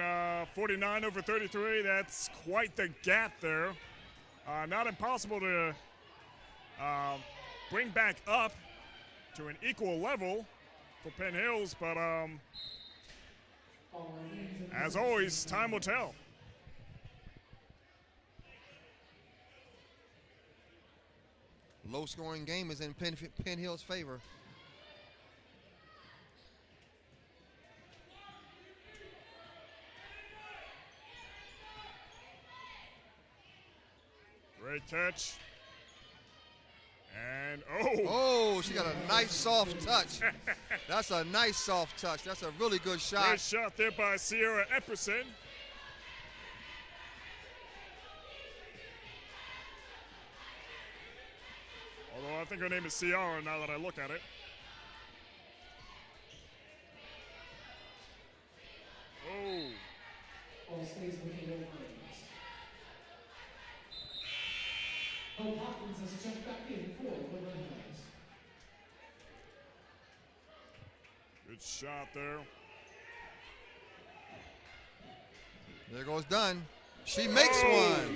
49 over 33, that's quite the gap there. Not impossible to bring back up to an equal level for Penn Hills, but as always, time will tell. Low-scoring game is in Penn Hills' favor. Great catch. And, oh, she got a nice soft touch. That's a nice soft touch. That's a really good shot. Great shot there by Sierra Epperson. Although I think her name is Ciara now that I look at it. Oh. All stays with the Wolverines. Hope Hopkins has checked back in for the Woodland Hills. Good shot there. There goes Dunn. She makes one.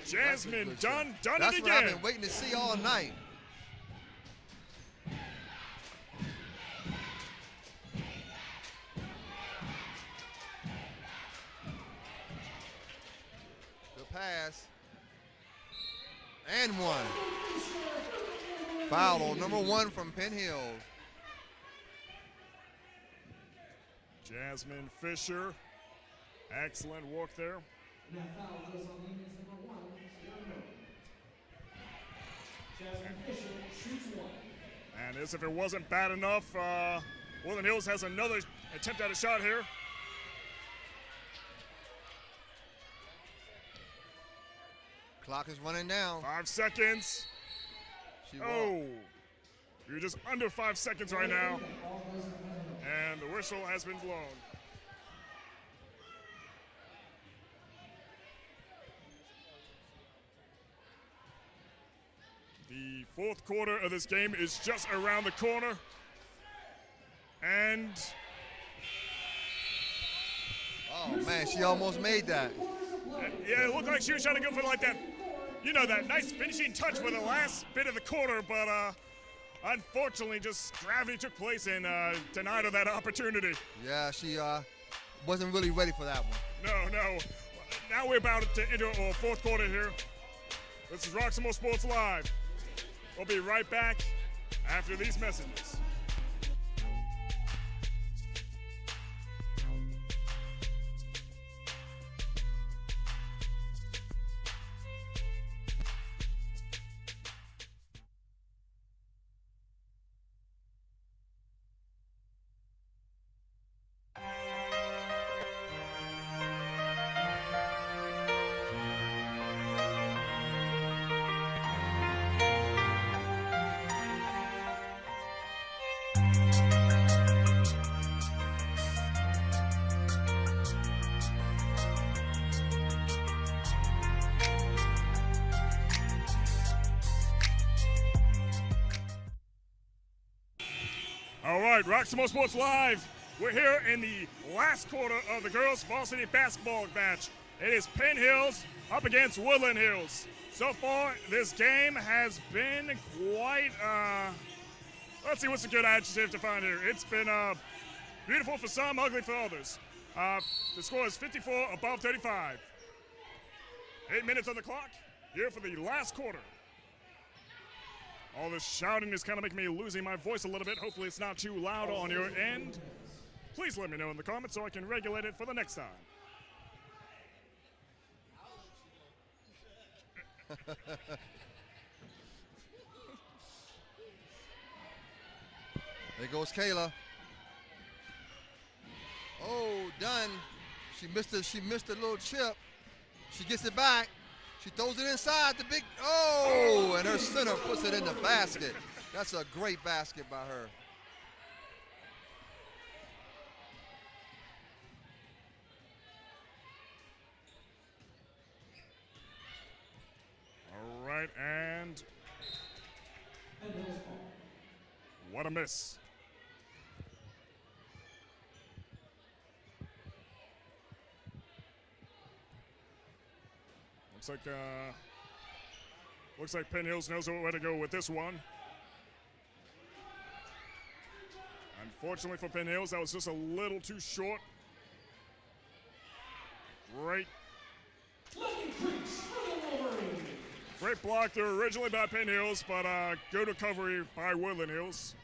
Jasmine Dunn done That's it again. That's what I've been waiting to see all night. Good pass. And one. Foul on number 1 from Penn Hills. Jasmine Fisher. Excellent work there. That foul goes on the Indians number 1, Jasmine Fisher shoots one. And as if it wasn't bad enough, Woodland Hills has another attempt at a shot here. Clock is running down. 5 seconds. You're just under 5 seconds right now. And the whistle has been blown. The fourth quarter of this game is just around the corner. And oh man, she almost made that. Yeah, it looked like she was trying to go for like that, you know, that nice finishing touch for the last bit of the quarter, but unfortunately just gravity took place and denied her that opportunity. Yeah, she wasn't really ready for that one. No. Now we're about to enter our fourth quarter here. This is Roxamore Sports Live. We'll be right back after these messages. All right, Roxamore Sports Live. We're here in the last quarter of the girls' varsity basketball match. It is Penn Hills up against Woodland Hills. So far, this game has been quite, let's see what's a good adjective to find here. It's been beautiful for some, ugly for others. The score is 54 above 35. 8 minutes on the clock here for the last quarter. All this shouting is kind of making me losing my voice a little bit. Hopefully it's not too loud on your end. Please let me know in the comments so I can regulate it for the next time. There goes Kayla. Oh, Dunn. She missed a little chip. She gets it back. She throws it inside the big, and her center puts it in the basket. That's a great basket by her. All right, and what a miss. Looks like Penn Hills knows where to go with this one. Unfortunately for Penn Hills, that was just a little too short. Great block there originally by Penn Hills, but good recovery by Woodland Hills.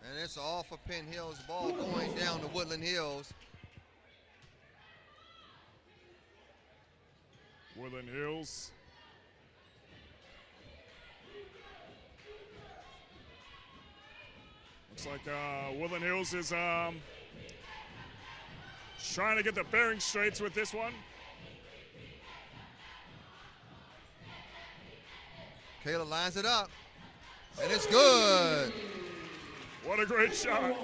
And it's all for Penn Hills. Ball going down to Woodland Hills. Woodland Hills. Looks like Woodland Hills is trying to get the bearing straights with this one. Kayla lines it up, and it's good. What a great shot.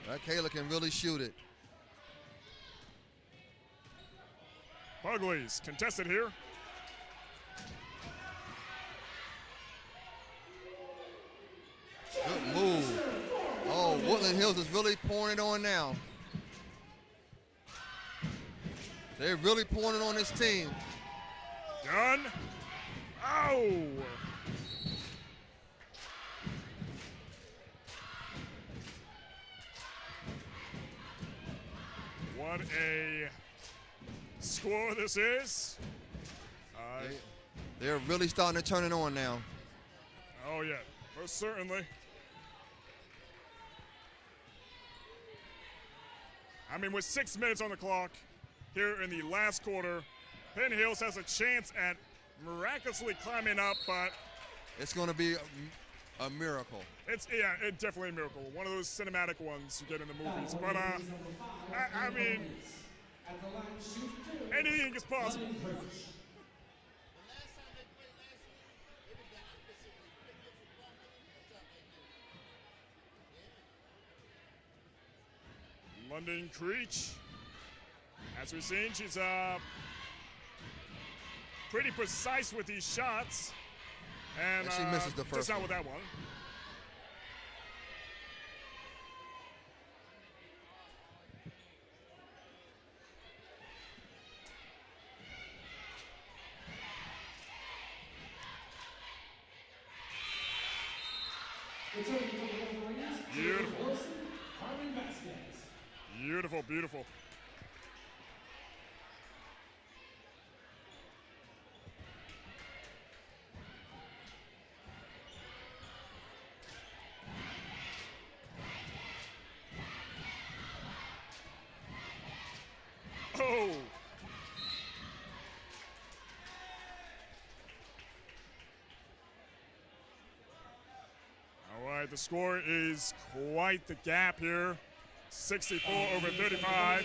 That Kayla can really shoot it. Puglies contested here. Good move. Oh, Woodland Hills is really pouring it on now. They're really pouring it on this team. Done. Oh! What a score this is. They're really starting to turn it on now. Oh, yeah, most certainly. I mean, with 6 minutes on the clock here in the last quarter, Penn Hills has a chance at miraculously climbing up, but it's going to be a miracle. It's definitely a miracle. One of those cinematic ones you get in the movies. But I mean, anything is possible. London Creech, as we've seen, she's pretty precise with these shots. And she misses the first just not one. with that one. Beautiful. Beautiful, beautiful. Oh! All right, the score is quite the gap here. 64 over 35.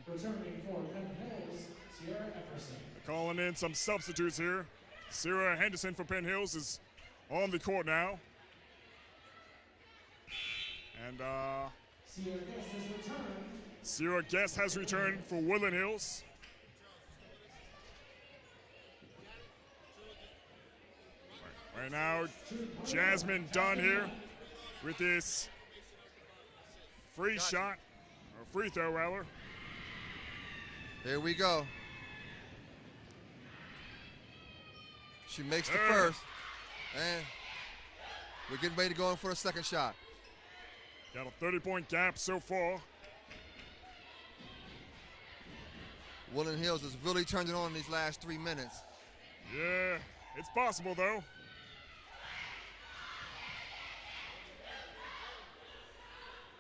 Returning for Penn Hills, Sierra Epperson. Calling in some substitutes here. Sierra Henderson for Penn Hills is on the court now. And Sierra Guest has returned for Woodland Hills. Right now, Jasmine Dunn here with this free shot, or free throw rather. Here we go. She makes the first, and we're getting ready to go in for a second shot. Got a 30-point gap so far. Woodland Hills has really turned it on in these last 3 minutes. Yeah, it's possible though.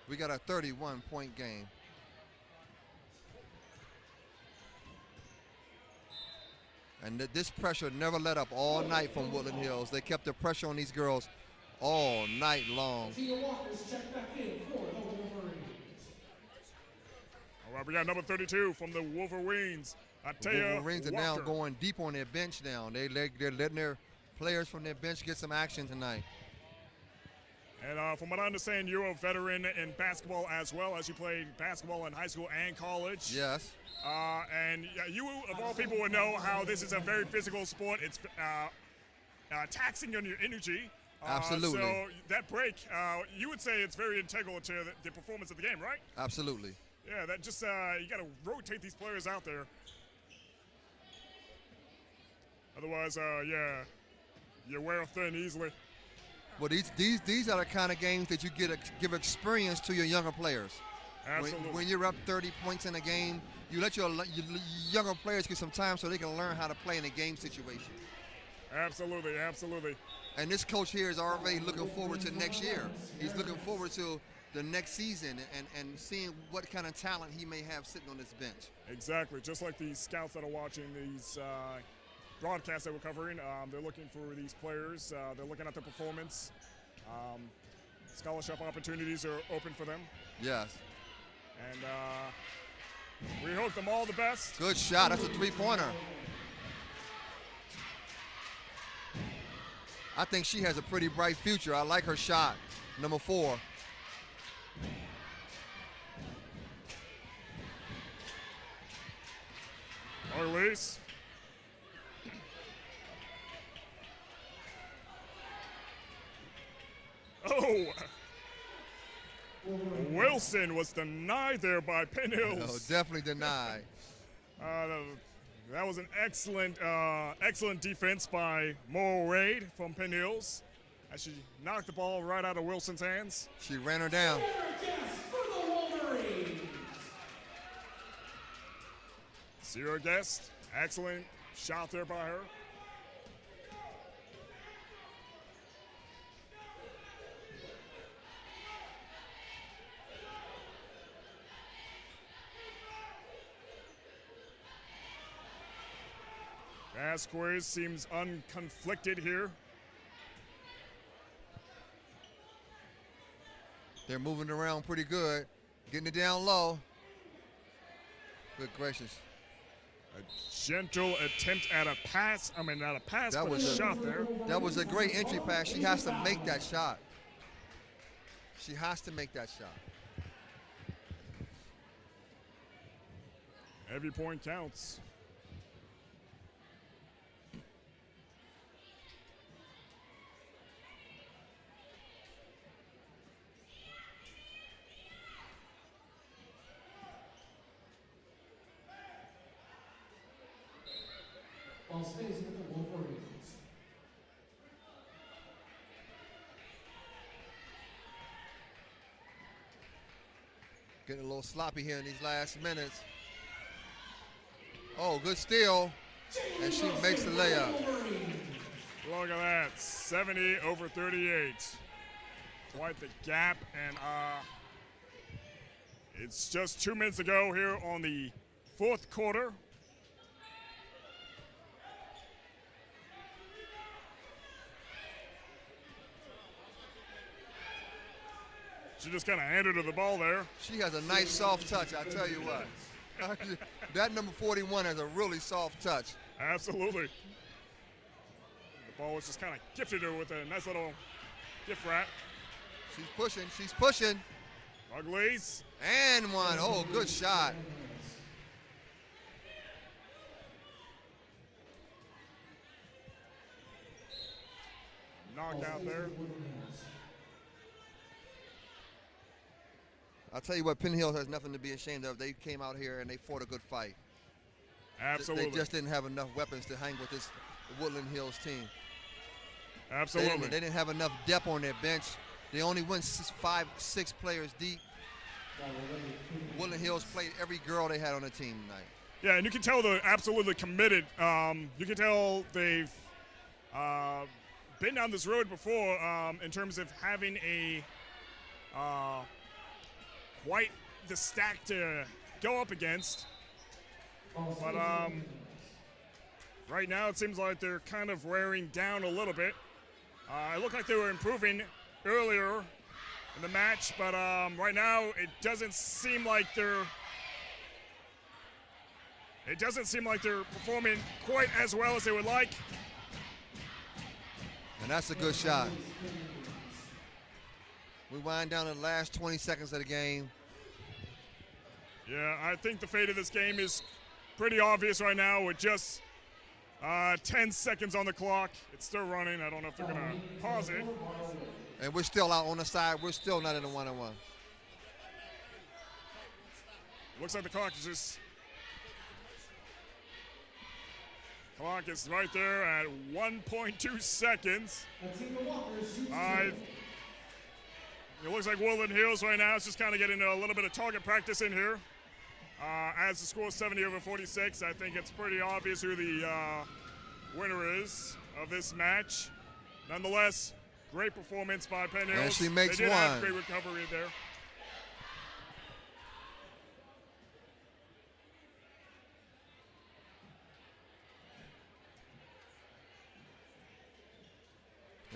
We got a 31-point game. And this pressure never let up all night from Woodland Hills. They kept the pressure on these girls all night long. All right, we got number 32 from the Wolverines. The Wolverines are now going deep on their bench now. They're letting their players from their bench get some action tonight. And from what I understand, you're a veteran in basketball as well, as you played basketball in high school and college. Yes. And you, of all people, would know how this is a very physical sport. It's taxing on your energy. Absolutely. So that break, you would say it's very integral to the performance of the game, right? Absolutely. Yeah, that just you got to rotate these players out there. Otherwise, yeah, you wear thin easily. Well, these are the kind of games that you give experience to your younger players. Absolutely. When you're up 30 points in a game, you let your younger players get some time so they can learn how to play in a game situation. Absolutely, absolutely. And this coach here is already looking forward to next year. He's looking forward to the next season and seeing what kind of talent he may have sitting on this bench. Exactly, just like these scouts that are watching these broadcasts that we're covering, they're looking for these players. They're looking at their performance. Scholarship opportunities are open for them. Yes. And we hope them all the best. Good shot. That's a three-pointer. I think she has a pretty bright future. I like her shot, number 4. Release. Oh! Wilson was denied there by Penn Hills. No, definitely denied. That was an excellent defense by Mo Raid from Penn Hills as she knocked the ball right out of Wilson's hands. She ran her down. Zero Guest, excellent shot there by her. Vasquez seems unconflicted here. They're moving around pretty good, getting it down low. Good gracious. A gentle attempt at a pass. I mean, not a pass, but a shot there. That was a great entry pass. She has to make that shot. She has to make that shot. Every point counts. Ball stays with the Wolverines. Getting a little sloppy here in these last minutes. Oh, good steal. And she makes the layup. Look at that, 70 over 38. Quite the gap, and it's just 2 minutes to go here on the 4th quarter. She just kind of handed her the ball there. She has a nice soft touch, I tell you what. That number 41 has a really soft touch. Absolutely. The ball was just kind of gifted her with a nice little gift wrap. She's pushing, she's pushing. Uglies. And one, oh, good shot. Knocked out there. I'll tell you what, Penn Hills has nothing to be ashamed of. They came out here and they fought a good fight. Absolutely. They just didn't have enough weapons to hang with this Woodland Hills team. Absolutely. They didn't have enough depth on their bench. They only went 5, 6 players deep. Woodland Hills played every girl they had on the team tonight. Yeah, and you can tell they're absolutely committed. You can tell they've been down this road before in terms of having a quite the stack to go up against. But right now it seems like they're kind of wearing down a little bit. It looked like they were improving earlier in the match, but right now it doesn't seem like they're performing quite as well as they would like. And that's a good shot. We wind down to the last 20 seconds of the game. Yeah, I think the fate of this game is pretty obvious right now with just 10 seconds on the clock. It's still running. I don't know if they're going to pause it. And we're still out on the side. We're still not in the 1-on-1. Looks like the clock is just... Clock is right there at 1.2 seconds. It looks like Woodland Hills right now is just kind of getting a little bit of target practice in here. As the score is 70-46, I think it's pretty obvious who the winner is of this match. Nonetheless, great performance by Penn Hills. And she makes they did one. Have great recovery there.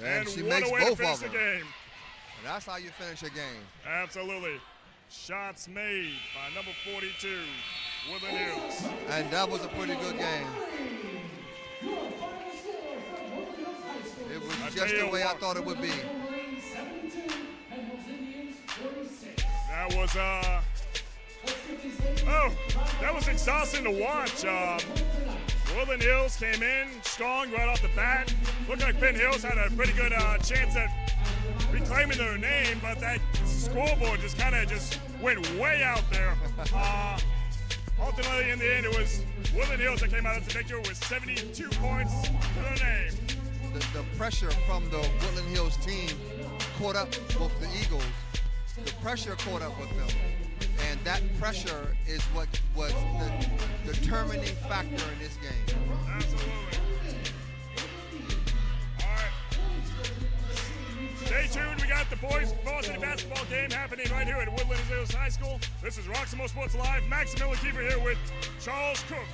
And she what makes a way both to finish of them. the game. And that's how you finish a game. Absolutely. Shots made by number 42, Woodland Hills. And that was a pretty good game. It was just the way I thought it would be. That was that was exhausting to watch. Woodland Hills came in strong right off the bat. Looked like Penn Hills had a pretty good chance at reclaiming their name, but that scoreboard just kind of went way out there. Ultimately, in the end, it was Woodland Hills that came out as the victor with 72 points to their name. The pressure from the Woodland Hills team caught up with the Eagles. The pressure caught up with them. And that pressure is what was the determining factor in this game. Absolutely. All right. Stay tuned. We got the boys varsity basketball game happening right here at Woodland Hills High School. This is Roxamore Sports Live. Max Miller Keeper here with Charles Cook.